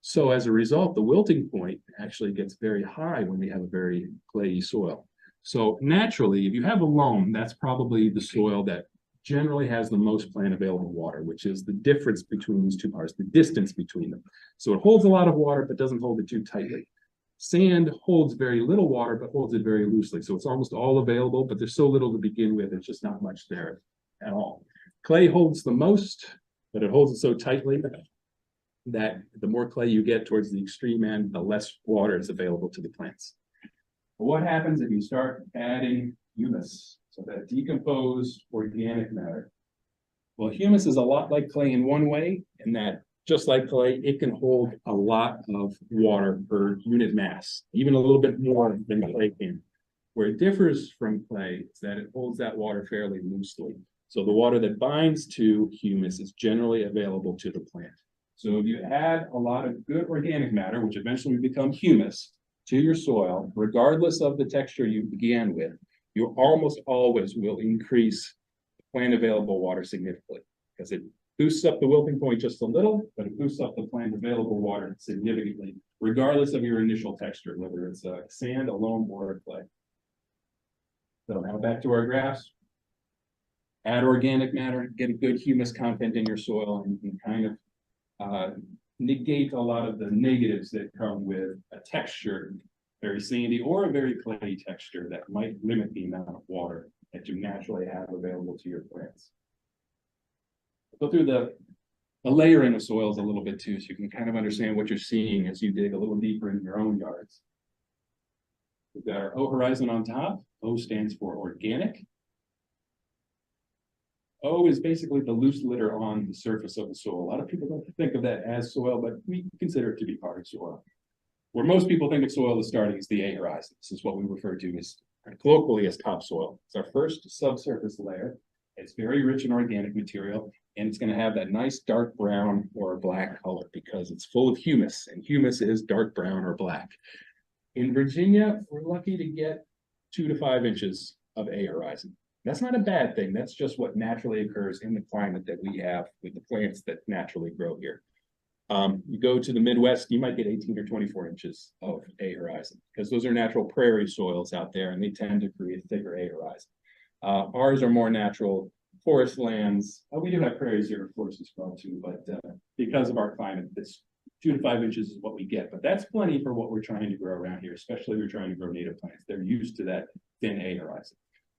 So as a result, the wilting point actually gets very high when we have a very clayey soil. So naturally, if you have a loam, that's probably the soil that generally has the most plant available water, which is the difference between these two parts, the distance between them. So it holds a lot of water, but doesn't hold it too tightly. Sand holds very little water, but holds it very loosely. So it's almost all available, but there's so little to begin with, there's just not much there at all. Clay holds the most, but it holds it so tightly that the more clay you get towards the extreme end, the less water is available to the plants. But what happens if you start adding humus, so that decomposed organic matter? Well, humus is a lot like clay in one way, in that just like clay, it can hold a lot of water per unit mass, even a little bit more than clay can. Where it differs from clay is that it holds that water fairly loosely. So the water that binds to humus is generally available to the plant. So if you add a lot of good organic matter, which eventually become humus, to your soil, regardless of the texture you began with, you almost always will increase plant available water significantly, because it boosts up the wilting point just a little, but it boosts up the plant available water significantly, regardless of your initial texture, whether it's sand, a loam, or a clay. So now back to our graphs. Add organic matter, get a good humus content in your soil, and you can kind of negate a lot of the negatives that come with a texture, very sandy or a very clayey texture that might limit the amount of water that you naturally have available to your plants. Go through the layering of soils a little bit too, so you can kind of understand what you're seeing as you dig a little deeper in your own yards. We've got our O horizon on top. O stands for organic. O is basically the loose litter on the surface of the soil. A lot of people don't think of that as soil, but we consider it to be part of soil. Where most people think of soil as starting is the A horizon. This is what we refer to as colloquially as topsoil. It's our first subsurface layer. It's very rich in organic material, and it's going to have that nice dark brown or black color because it's full of humus, and humus is dark brown or black. In Virginia, we're lucky to get 2 to 5 inches of A horizon. That's not a bad thing. That's just what naturally occurs in the climate that we have with the plants that naturally grow here. You go to the Midwest, you might get 18 or 24 inches of A horizon because those are natural prairie soils out there, and they tend to create thicker A horizon. Ours are more natural forest lands. We do have prairies here, of course, as well too, but because of our climate, this 2 to 5 inches is what we get. But that's plenty for what we're trying to grow around here, especially if we're trying to grow native plants. They're used to that thin A horizon.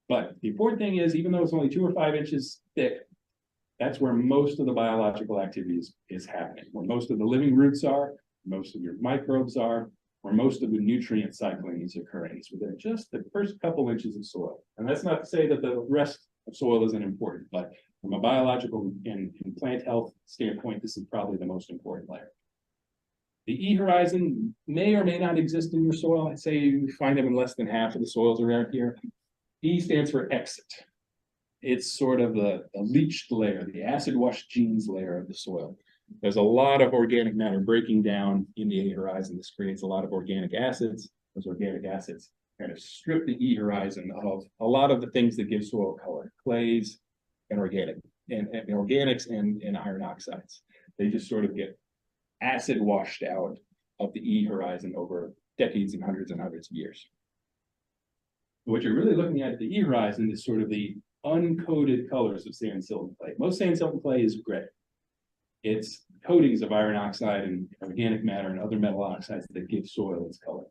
But the important thing is, even though it's only 2 or 5 inches thick, that's where most of the biological activity is happening, where most of the living roots are, most of your microbes are, where most of the nutrient cycling is occurring. It's within just the first couple inches of soil. And that's not to say that the rest of soil isn't important, but from a biological and plant health standpoint, this is probably the most important layer. The E horizon may or may not exist in your soil. I'd say you find them in less than half of the soils around here. E stands for exit. It's sort of the leached layer, the acid wash genes layer of the soil. There's a lot of organic matter breaking down in the A horizon. This creates a lot of organic acids. Those organic acids kind of strip the E horizon of a lot of the things that give soil color, clays and organics and iron oxides. They just sort of get acid washed out of the E horizon over decades and hundreds of years. What you're really looking at the E horizon is sort of the uncoated colors of sand, silt, and clay. Most sand, silt, and clay is gray. It's coatings of iron oxide and organic matter and other metal oxides that give soil its color.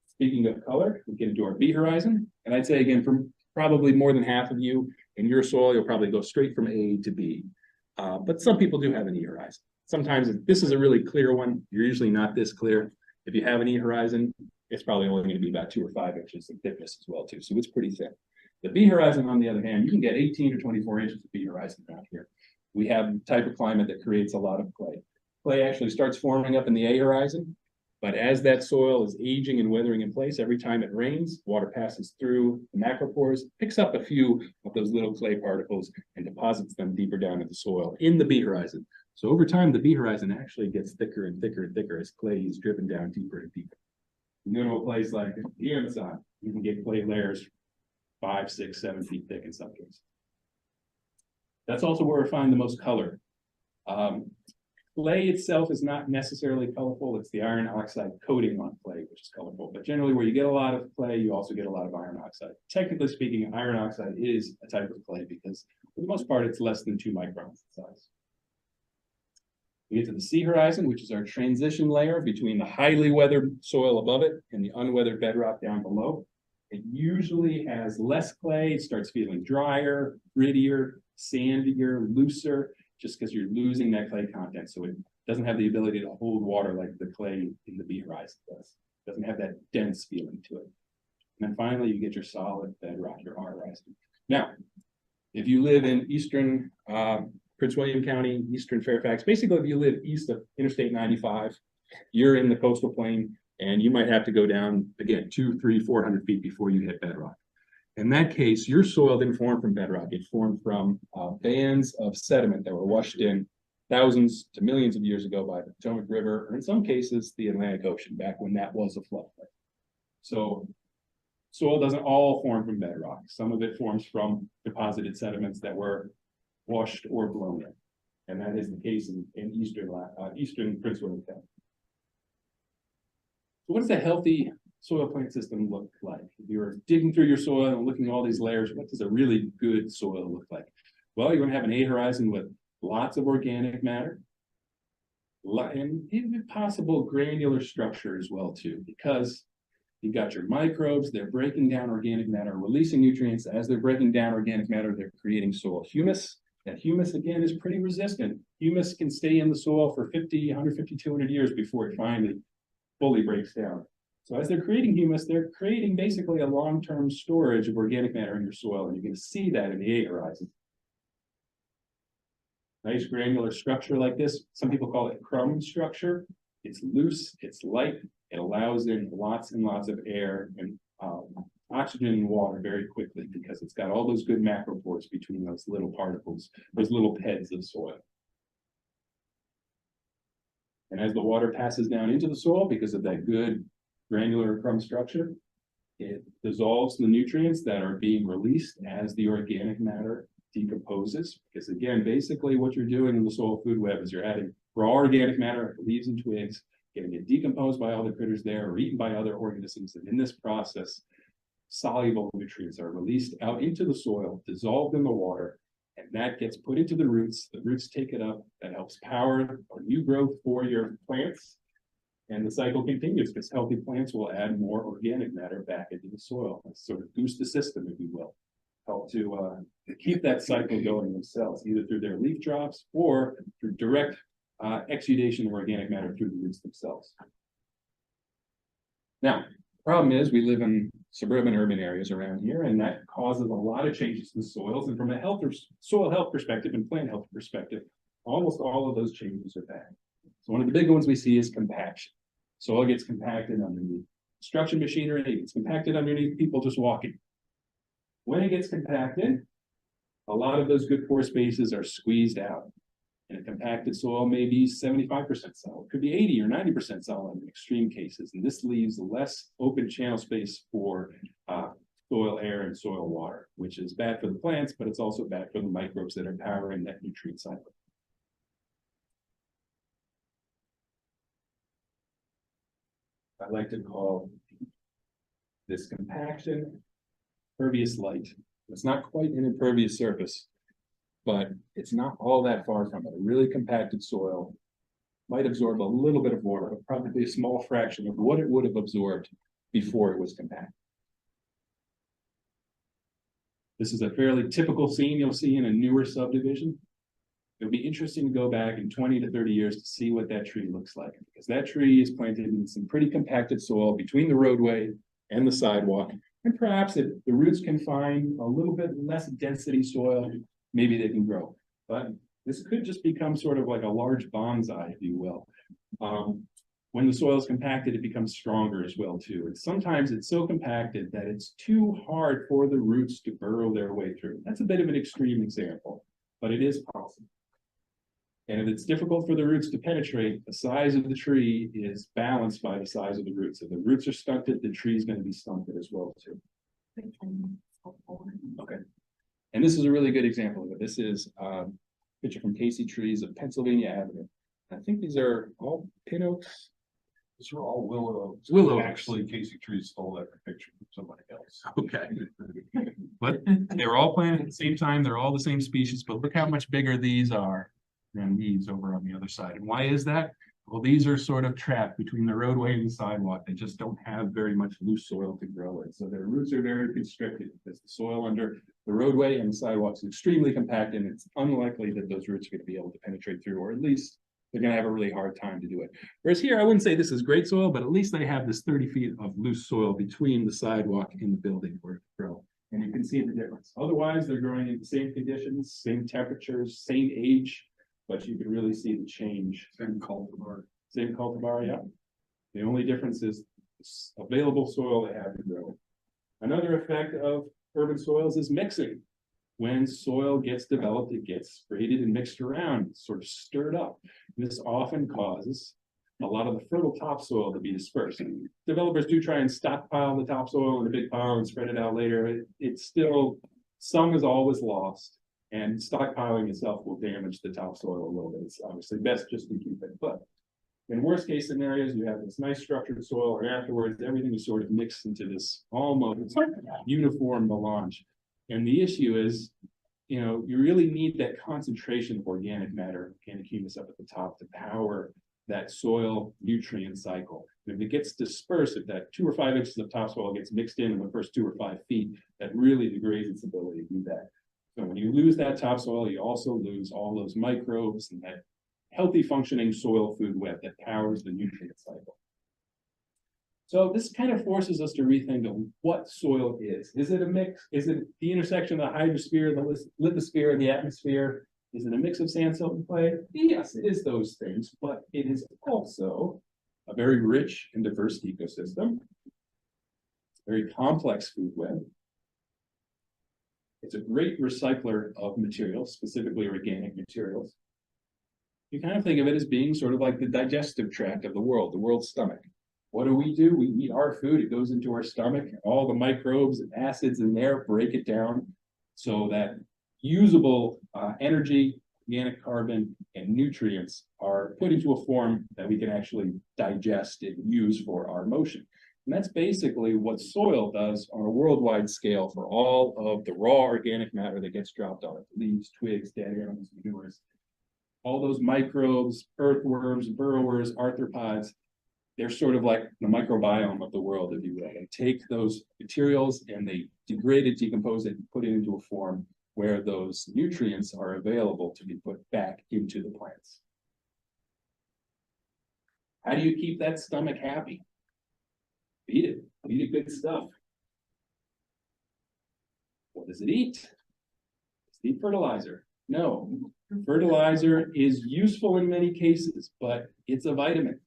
Speaking of color, we get into our B horizon. And I'd say again, for probably more than half of you in your soil, you'll probably go straight from A to B. But some people do have an E horizon. Sometimes if this is a really clear one, you're usually not this clear. If you have an E horizon, it's probably only going to be about 2 or 5 inches in thickness as well too. So it's pretty thin. The B horizon, on the other hand, you can get 18 or 24 inches of B horizon around here. We have a type of climate that creates a lot of clay. Clay actually starts forming up in the A horizon, but as that soil is aging and weathering in place, every time it rains, water passes through the macropores, picks up a few of those little clay particles and deposits them deeper down in the soil in the B horizon. So over time, the B horizon actually gets thicker and thicker and thicker as clay is driven down deeper and deeper. You go to a place like the Amazon, you can get clay layers 5, 6, 7 feet thick in some cases. That's also where we find the most color. Clay itself is not necessarily colorful. It's the iron oxide coating on clay, which is colorful. But generally, where you get a lot of clay, you also get a lot of iron oxide. Technically speaking, iron oxide is a type of clay because, for the most part, it's less than 2 microns in size. We get to the sea horizon, which is our transition layer between the highly weathered soil above it and the unweathered bedrock down below. It usually has less clay, it starts feeling drier, grittier, sandier, looser, just because you're losing that clay content. So it doesn't have the ability to hold water like the clay in the B horizon does. It doesn't have that dense feeling to it. And then finally, you get your solid bedrock, your R horizon. Now, if you live in eastern Prince William County, eastern Fairfax, basically if you live east of Interstate 95, you're in the coastal plain, and you might have to go down, again, 200, 300, 400 feet before you hit bedrock. In that case, your soil didn't form from bedrock. It formed from bands of sediment that were washed in thousands to millions of years ago by the Potomac River, or in some cases, the Atlantic Ocean, back when that was a floodplain. So soil doesn't all form from bedrock. Some of it forms from deposited sediments that were washed or blown in. And that is the case in eastern Prince William County. So what does a healthy soil plant system look like? If you're digging through your soil and looking at all these layers, what does a really good soil look like? Well, you're going to have an A horizon with lots of organic matter, and if possible, granular structure as well too, because you've got your microbes, they're breaking down organic matter, releasing nutrients. As they're breaking down organic matter, they're creating soil humus. That humus, again, is pretty resistant. Humus can stay in the soil for 50, 150, 200 years before it finally fully breaks down. So as they're creating humus, they're creating basically a long-term storage of organic matter in your soil, and you can see that in the A horizon. Nice granular structure like this. Some people call it crumb structure. It's loose, it's light, it allows in lots and lots of air and oxygen and water very quickly because it's got all those good macropores between those little particles, those little heads of soil. And as the water passes down into the soil, because of that good granular crumb structure, it dissolves the nutrients that are being released as the organic matter decomposes. Because again, basically what you're doing in the soil food web is you're adding raw organic matter, leaves and twigs, getting it decomposed by all the critters there or eaten by other organisms. And in this process, soluble nutrients are released out into the soil, dissolved in the water, and that gets put into the roots. The roots take it up. That helps power a new growth for your plants. And the cycle continues because healthy plants will add more organic matter back into the soil. Sort of boost the system, if you will. Help to keep that cycle going themselves, either through their leaf drops or through direct exudation of organic matter through the roots themselves. Now, the problem is we live in suburban urban areas around here, and that causes a lot of changes in soils. And from a soil health perspective and plant health perspective, almost all of those changes are bad. So one of the big ones we see is compaction. Soil gets compacted underneath construction machinery, it gets compacted underneath people just walking. When it gets compacted, a lot of those good pore spaces are squeezed out. And a compacted soil may be 75% solid, could be 80 or 90% solid in extreme cases. And this leaves less open channel space for soil air and soil water, which is bad for the plants, but it's also bad for the microbes that are powering that nutrient cycle. I like to call this compaction impervious light. It's not quite an impervious surface, but it's not all that far from it. A really compacted soil might absorb a little bit of water, but probably a small fraction of what it would have absorbed before it was compacted. This is a fairly typical scene you'll see in a newer subdivision. It'll be interesting to go back in 20 to 30 years to see what that tree looks like, because that tree is planted in some pretty compacted soil between the roadway and the sidewalk. And perhaps if the roots can find a little bit less density soil, maybe they can grow. But this could just become sort of like a large bonsai, if you will. When the soil is compacted, it becomes stronger as well too. And sometimes it's so compacted that it's too hard for the roots to burrow their way through. That's a bit of an extreme example, but it is possible. And if it's difficult for the roots to penetrate, the size of the tree is balanced by the size of the roots. If the roots are stunted, the tree is going to be stunted as well too. Okay. And this is a really good example of it. This is a picture from Casey Trees of Pennsylvania Avenue. I think these are all pin oaks. These are all willow oaks. Willow oaks. Actually, Casey Trees stole that picture from somebody else. Okay. But they were all planted at the same time. They're all the same species, but look how much bigger these are than these over on the other side. And why is that? Well, these are sort of trapped between the roadway and the sidewalk. They just don't have very much loose soil to grow in. So their roots are very constricted because the soil under the roadway and the sidewalk is extremely compact, and it's unlikely that those roots are going to be able to penetrate through, or at least they're going to have a really hard time to do it. Whereas here, I wouldn't say this is great soil, but at least they have this 30 feet of loose soil between the sidewalk and the building where it grow. And you can see the difference. Otherwise, they're growing in the same conditions, same temperatures, same age, but you can really see the change. Same cultivar. Same cultivar, yeah. The only difference is available soil they have to grow. Another effect of urban soils is mixing. When soil gets developed, it gets sprayed and mixed around, sort of stirred up. This often causes a lot of the fertile topsoil to be dispersed. Developers do try and stockpile the topsoil in a big pile and spread it out later. It's still, some is always lost, and stockpiling itself will damage the topsoil a little bit. It's obviously best just to keep it. But in worst case scenarios, you have this nice structured soil, and afterwards everything is sort of mixed into this almost uniform melange. And the issue is, you know, you really need that concentration of organic matter, organic humus up at the top to power that soil nutrient cycle. And if it gets dispersed, if that 2 or 5 inches of topsoil gets mixed in the first 2 or 5 feet, that really degrades its ability to do that. So when you lose that topsoil, you also lose all those microbes and that healthy functioning soil food web that powers the nutrient cycle. So this kind of forces us to rethink of what soil is. Is it a mix? Is it the intersection of the hydrosphere, the lithosphere, and the atmosphere? Is it a mix of sand, silt, and clay? Yes, it is those things, but it is also a very rich and diverse ecosystem, very complex food web. It's a great recycler of materials, specifically organic materials. You kind of think of it as being sort of like the digestive tract of the world's stomach. What do? We eat our food, it goes into our stomach, all the microbes and acids in there break it down so that usable energy, organic carbon, and nutrients are put into a form that we can actually digest and use for our motion. And that's basically what soil does on a worldwide scale for all of the raw organic matter that gets dropped on it, leaves, twigs, dead animals, manures. All those microbes, earthworms, burrowers, arthropods, they're sort of like the microbiome of the world, if you will. They take those materials and they degrade it, decompose it, and put it into a form where those nutrients are available to be put back into the plants. How do you keep that stomach happy? Feed it. Feed it good stuff. What does it eat? Does it eat fertilizer? No. Fertilizer is useful in many cases, but it's a vitamin.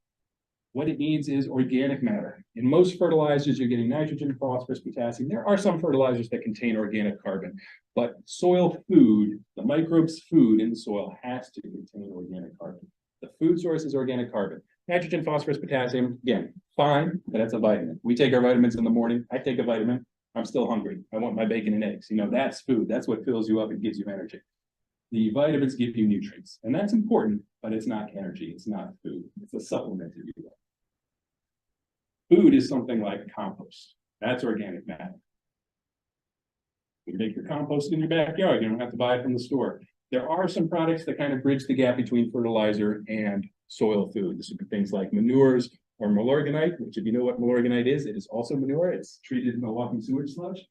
What it needs is organic matter. In most fertilizers, you're getting nitrogen, phosphorus, potassium. There are some fertilizers that contain organic carbon, but soil food, the microbes' food in the soil has to contain organic carbon. The food source is organic carbon. Nitrogen, phosphorus, potassium, again, fine, but that's a vitamin. We take our vitamins in the morning. I take a vitamin. I'm still hungry. I want my bacon and eggs. You know, that's food. That's what fills you up and gives you energy. The vitamins give you nutrients, and that's important, but it's not energy. It's not food. It's a supplement, if you will. Food is something like compost. That's organic matter. You make your compost in your backyard. You don't have to buy it from the store. There are some products that kind of bridge the gap between fertilizer and soil food. This would be things like manures or malorganite, which if you know what malorganite is, it is also manure. It's treated in the walking sewage sludge.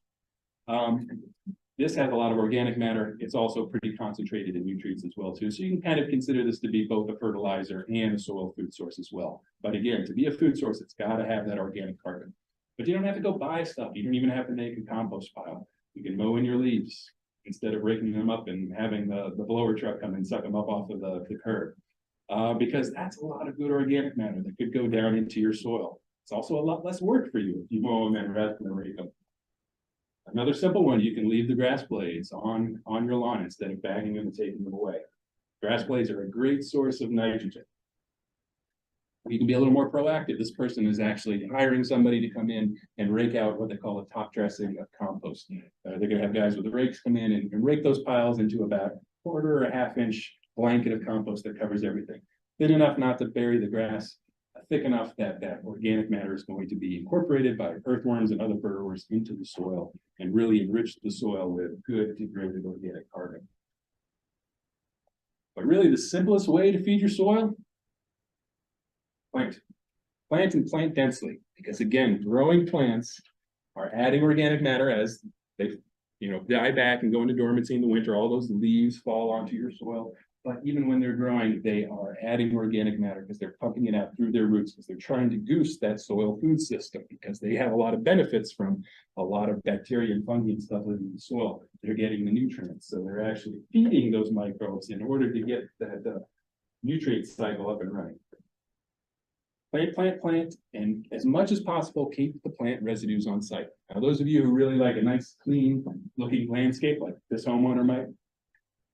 This has a lot of organic matter. It's also pretty concentrated in nutrients as well, too. So you can kind of consider this to be both a fertilizer and a soil food source as well. But again, to be a food source, it's got to have that organic carbon. But you don't have to go buy stuff. You don't even have to make a compost pile. You can mow in your leaves instead of raking them up and having the blower truck come and suck them up off of the curb. Because that's a lot of good organic matter that could go down into your soil. It's also a lot less work for you if you mow them and rather than rake them. Another simple one, you can leave the grass blades on your lawn instead of bagging them and taking them away. Grass blades are a great source of nitrogen. You can be a little more proactive. This person is actually hiring somebody to come in and rake out what they call a top dressing of compost. They're going to have guys with the rakes come in and rake those piles into about a quarter or a half-inch blanket of compost that covers everything. Thin enough not to bury the grass, thick enough that that organic matter is going to be incorporated by earthworms and other burrowers into the soil and really enrich the soil with good degraded organic carbon. But really, the simplest way to feed your soil, plant. Plant and plant densely, because again, growing plants are adding organic matter as they, die back and go into dormancy in the winter. All those leaves fall onto your soil. But even when they're growing, they are adding organic matter because they're pumping it out through their roots, because they're trying to goose that soil food system, because they have a lot of benefits from a lot of bacteria and fungi and stuff living in the soil. They're getting the nutrients. So they're actually feeding those microbes in order to get that nutrient cycle up and running. Plant, and as much as possible, keep the plant residues on site. Now, those of you who really like a nice, clean looking landscape like this homeowner might,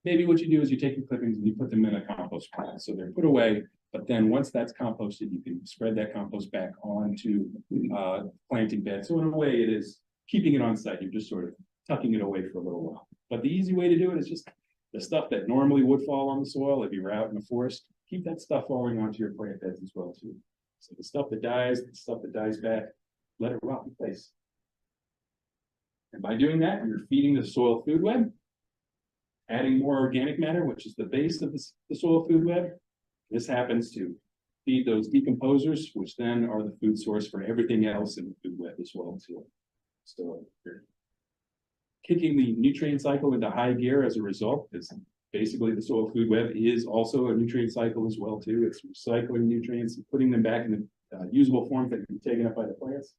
maybe what you do is you take the clippings and you put them in a compost pile. So they're put away, but then once that's composted, you can spread that compost back onto planting bed. So in a way, it is keeping it on site. You're just sort of tucking it away for a little while. But the easy way to do it is just the stuff that normally would fall on the soil if you were out in the forest, keep that stuff falling onto your plant beds as well too. So the stuff that dies back, let it rot in place. And by doing that, you're feeding the soil food web, adding more organic matter, which is the base of the soil food web. This happens to feed those decomposers, which then are the food source for everything else in the food web as well too. So you're kicking the nutrient cycle into high gear as a result, because basically the soil food web is also a nutrient cycle as well too. It's recycling nutrients and putting them back in the usable form that can be taken up by the plants.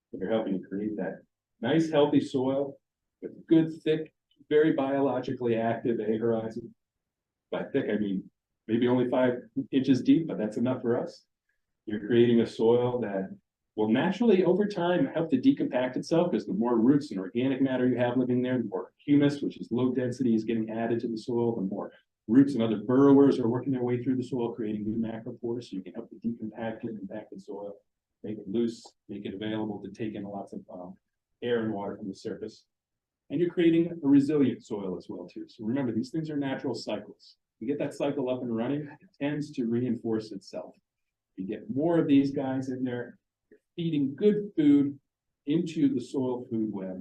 So they're helping to create that nice healthy soil with good thick, very biologically active A horizon. By thick, I mean maybe only 5 inches deep, but that's enough for us. You're creating a soil that will naturally over time help to decompact itself, because the more roots and organic matter you have living there, the more humus, which is low density, is getting added to the soil, the more roots and other burrowers are working their way through the soil, creating new macropores, so you can help to decompact and compact the soil, make it loose, make it available to take in lots of air and water from the surface. And you're creating a resilient soil as well too. So remember, these things are natural cycles. You get that cycle up and running, it tends to reinforce itself. You get more of these guys in there, feeding good food into the soil food web,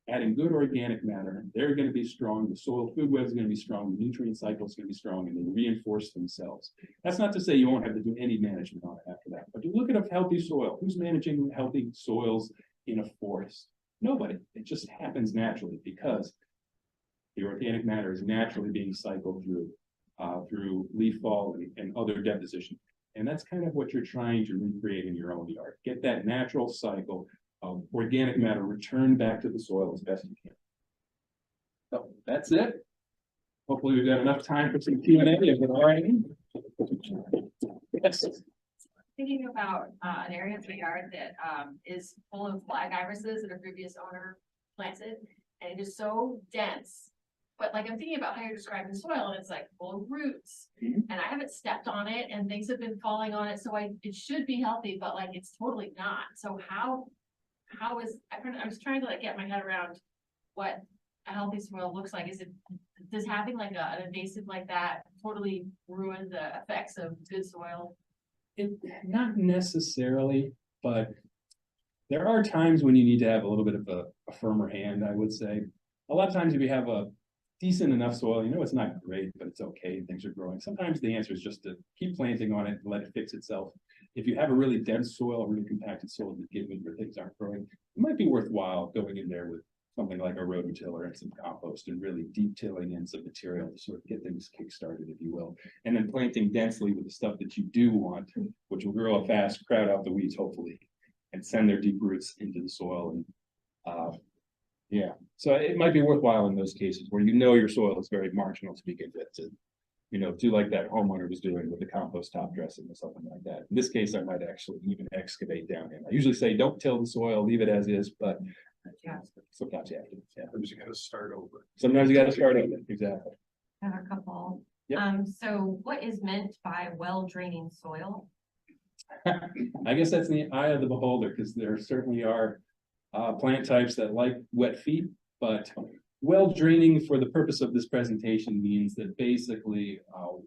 adding good organic matter. They're going to be strong. The soil food web is going to be strong. The nutrient cycle is going to be strong, and they reinforce themselves. That's not to say you won't have to do any management on it after that. But you look at a healthy soil. Who's managing healthy soils in a forest? Nobody. It just happens naturally because the organic matter is naturally being cycled through leaf fall and other deposition. And that's kind of what you're trying to recreate in your own yard. Get that natural cycle of organic matter returned back to the soil as best you can. So that's it. Hopefully we've got enough time for some Q&A. Is it all right? Yes. Thinking about an area of my yard that is full of flag irises that a previous owner planted, and it is so dense. But like I'm thinking about how you're describing the soil, and it's like full of roots, and I haven't stepped on it, and things have been falling on it, so it should be healthy, but like it's totally not. So how is I was trying to like get my head around what a healthy soil looks like. Does having like an invasive like that totally ruin the effects of good soil? Not necessarily, but there are times when you need to have a little bit of a firmer hand, I would say. A lot of times if you have a decent enough soil, it's not great, but it's okay, things are growing. Sometimes the answer is just to keep planting on it and let it fix itself. If you have a really dense soil, a really compacted soil to begin with where things aren't growing, it might be worthwhile going in there with something like a rototiller and some compost and really deep tilling in some material to sort of get things kick-started, if you will. And then planting densely with the stuff that you do want, which will grow fast, crowd out the weeds, hopefully, and send their deep roots into the soil. And yeah, so it might be worthwhile in those cases where your soil is very marginal to begin with to, do like that homeowner was doing with the compost top dressing or something like that. In this case, I might actually even excavate down in. I usually say don't till the soil, leave it as is, but sometimes you have to. Yeah. Sometimes you got to start over. Sometimes you got to start over. Exactly. I have a couple. Yep. So what is meant by well-draining soil? I guess that's in the eye of the beholder, because there certainly are plant types that like wet feet, but well draining for the purpose of this presentation means that basically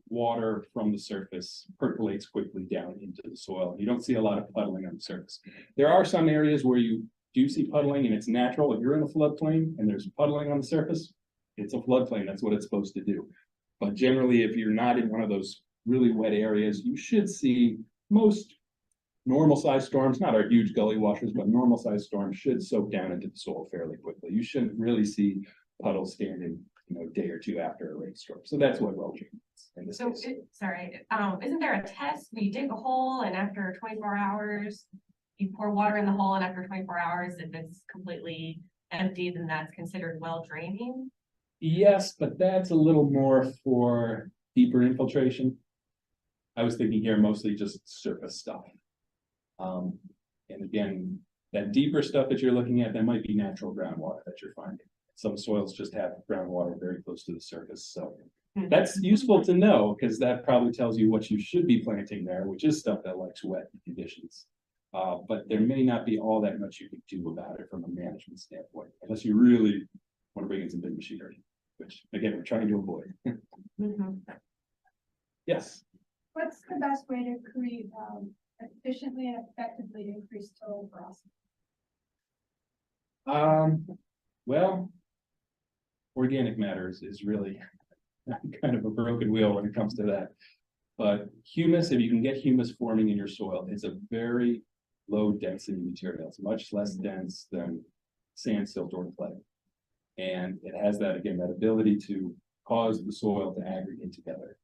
water from the surface percolates quickly down into the soil. You don't see a lot of puddling on the surface. There are some areas where you do see puddling and it's natural. If you're in a floodplain and there's puddling on the surface, it's a floodplain. That's what it's supposed to do. But generally, if you're not in one of those really wet areas, you should see most normal sized storms, not our huge gully washers, but normal sized storms should soak down into the soil fairly quickly. You shouldn't really see puddles standing, a day or two after a rainstorm. So that's what well drained is in this So, case. isn't there a test where you dig a hole and after 24 hours, you pour water in the hole and after 24 hours, if it's completely empty, then that's considered well draining? Yes, but that's a little more for deeper infiltration. I was thinking here mostly just surface stuff. And again, that deeper stuff that you're looking at, that might be natural groundwater that you're finding. Some soils just have groundwater very close to the surface, so that's useful to know because that probably tells you what you should be planting there, which is stuff that likes wet conditions. But there may not be all that much you can do about it from a management standpoint, unless you really want to bring in some big machinery, which again, we're trying to avoid. Yes. What's the best way to create, efficiently and effectively increase soil velocity? Well, organic matters is really kind of a broken wheel when it comes to that. But humus, if you can get humus forming in your soil, it's a very low density material. It's much less dense than sand, silt, or clay. And it has that, again, that ability to cause the soil to aggregate together.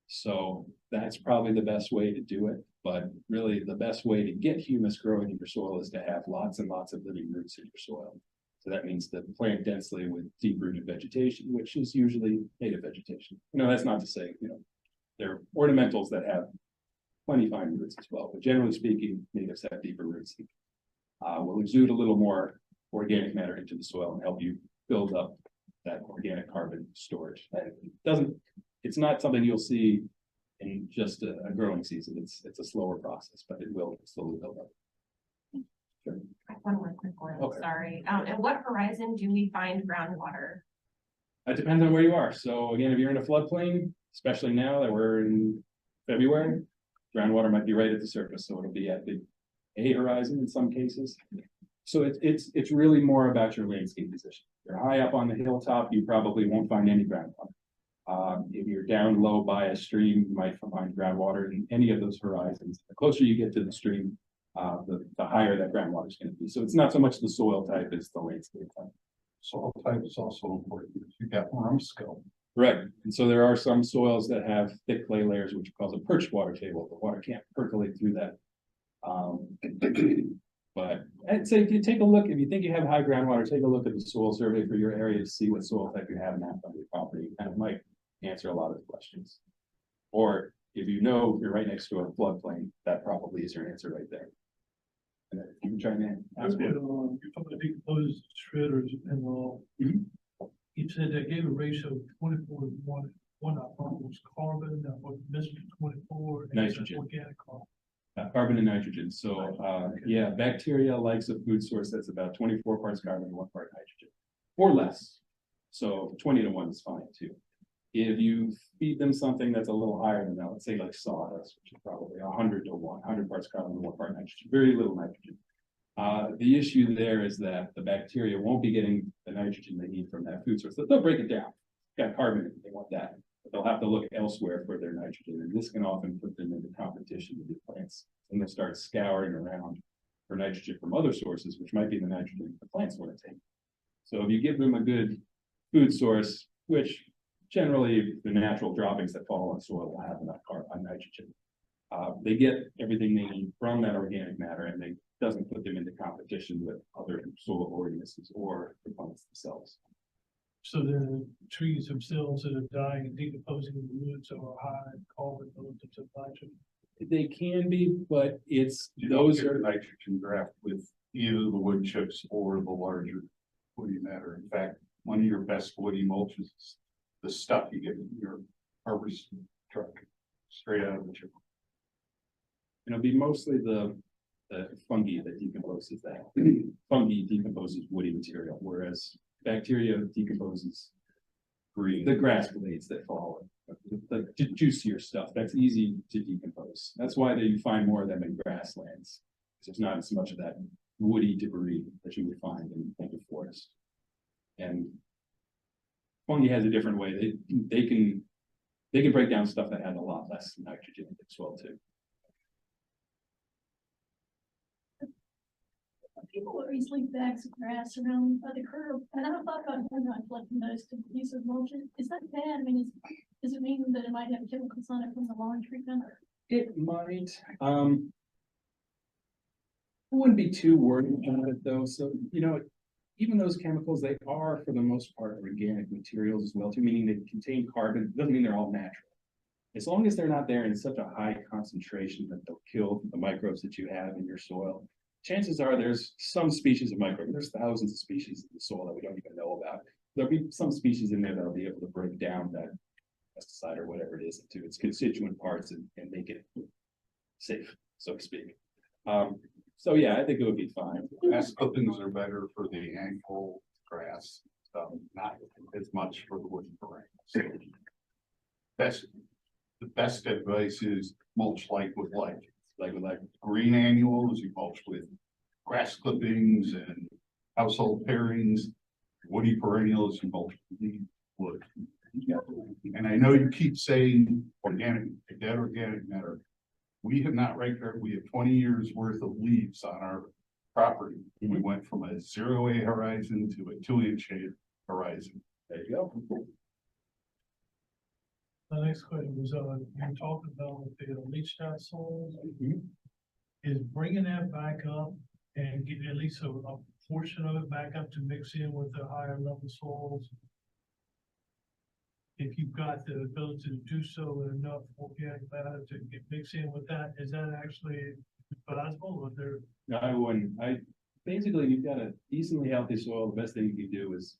So that's probably the best way to do it. But really the best way to get humus growing in your soil is to have lots and lots of living roots in your soil. So that means to plant densely with deep-rooted vegetation, which is usually native vegetation. That's not to say, there are ornamentals that have plenty fine roots as well, but generally speaking, natives have deeper roots. Will exude a little more organic matter into the soil and help you build up that organic carbon storage. And it's not something you'll see in just a growing season. It's a slower process, but it will slowly build up. Sure. One more quick one, Okay. sorry. At what horizon do we find groundwater? It depends on where you are. So again, if you're in a floodplain, especially now that we're in February, groundwater might be right at the surface, so it'll be at the A horizon in some cases. So it's really more about your landscape position. If you're high up on the hilltop, you probably won't find any groundwater. If you're down low by a stream, you might find groundwater in any of those horizons. The closer you get to the stream, the higher that groundwater is going to be. So it's not so much the soil type as the landscape type. Soil type is also important. You got skill. Right. And so there are some soils that have thick clay layers, which are called a perched water table. The water can't percolate through that. But I'd say if you take a look, if you think you have high groundwater, take a look at the soil survey for your area to see what soil type you have mapped on your property, and it might answer a lot of the questions. Or if you're right next to a floodplain, that probably is your answer right there. And then you can try and ask You're me. talking about decomposed shredders and all. Mhm. You said they gave a ratio of 24 to 1. One I thought was carbon, that was Mr. 24. and it's Nitrogen. Organic carbon. Carbon and nitrogen. So, yeah, bacteria likes a food source that's about 24 parts carbon and 1 part nitrogen, or less. So 20 to 1 is fine too. If you feed them something that's a little higher than that, let's say like sawdust, which is probably 100 to 1, 100 parts carbon and 1 part nitrogen, very little nitrogen. The issue there is that the bacteria won't be getting the nitrogen they need from that food source. They'll break it down. Got carbon in it, they want that. But they'll have to look elsewhere for their nitrogen, and this can often put them into competition with the plants. And they'll start scouring around for nitrogen from other sources, which might be the nitrogen the plants want to take. So if you give them a good food source, which generally the natural droppings that fall on soil will have enough carbon, nitrogen. They get everything they need from that organic matter, and it doesn't put them into competition with other soil organisms or the plants themselves. So the trees themselves that are dying and decomposing in the roots are high in carbon relative to nitrogen. They can be, but Those are nitrogen graft with either the wood chips or the larger woody matter. In fact, one of your best woody mulches is the stuff you get in your harvest truck straight out of the chip. It'll be mostly the fungi that decomposes that. Fungi decomposes woody material, whereas bacteria decomposes the grass blades that fall. The juicier stuff, that's easy to decompose. That's why you find more of them in grasslands. There's not as much of that woody debris that you would find in the forest. And fungi has a different way. They can they can break down stuff that had a lot less nitrogen in the soil too. People always leave bags of grass around by the curb, and I thought about not collecting those to use as mulch. Is that bad? I mean, does it mean that it might have chemicals on it from the lawn treatment? It might, I wouldn't be too worried about it though. So, even those chemicals, they are for the most part organic materials as well too, meaning they contain carbon. Doesn't mean they're all natural. As long as they're not there in such a high concentration that they'll kill the microbes that you have in your soil, chances are there's some species of microbes. There's thousands of species in the soil that we don't even know about. There'll be some species in there that'll be able to break down that pesticide or whatever it is into its constituent parts and make it safe, so to speak. So yeah, I think it would be fine. Grass clippings are better for the ankle grass, not as much for the woody perennials. The best advice is mulch like with like green annuals, you mulch with grass clippings and household pairings. Woody perennials, you mulch with wood. And I know you keep saying organic matter. We have not we have 20 years worth of leaves on our property. We went from a 0A horizon to a 2-inch horizon. There you go. The next question was, you talked about the leached out soils. Is bringing that back up and getting at least a portion of it back up to mix in with the higher level soils. If you've got the ability to do so with enough organic matter to mix in with that, is that actually advisable or there? No, I wouldn't. Basically, you've got a decently healthy soil. The best thing you can do is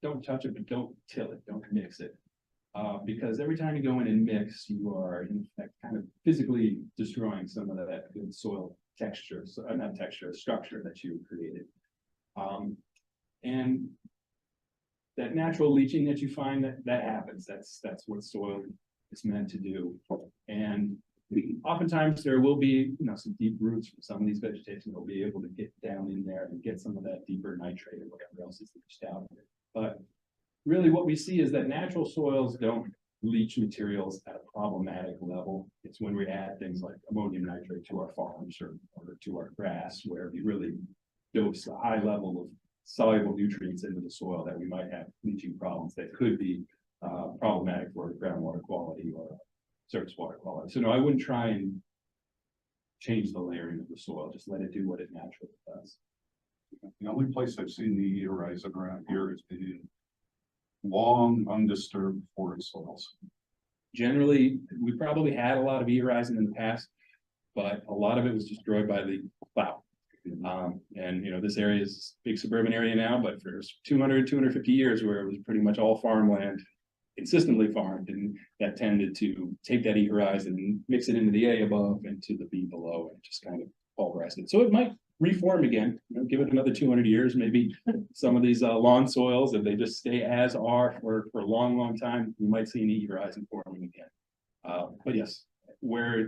don't touch it, but don't till it, don't mix it. Because every time you go in and mix, you are in fact kind of physically destroying some of that good soil texture, so not texture, structure that you created. And that natural leaching that you find that happens. That's what soil is meant to do. And oftentimes there will be, some deep roots from some of these vegetation that will be able to get down in there and get some of that deeper nitrate or whatever else is leached out. But really what we see is that natural soils don't leach materials at a problematic level. It's when we add things like ammonium nitrate to our farms or to our grass, where we really dose a high level of soluble nutrients into the soil that we might have leaching problems that could be problematic for groundwater quality or surface water quality. So no, I wouldn't try and change the layering of the soil. Just let it do what it naturally does. The only place I've seen the E horizon around here is in long undisturbed forest soils. Generally, we probably had a lot of E-horizon in the past, but a lot of it was destroyed by the plow. And this area is a big suburban area now, but for 250 years where it was pretty much all farmland, consistently farmed, and that tended to take that E-horizon and mix it into the A above and to the B below and just kind of pulverize it. So it might reform again, give it another 200 years, maybe some of these lawn soils, if they just stay as are for a long time, you might see an E-horizon forming again. But yes, where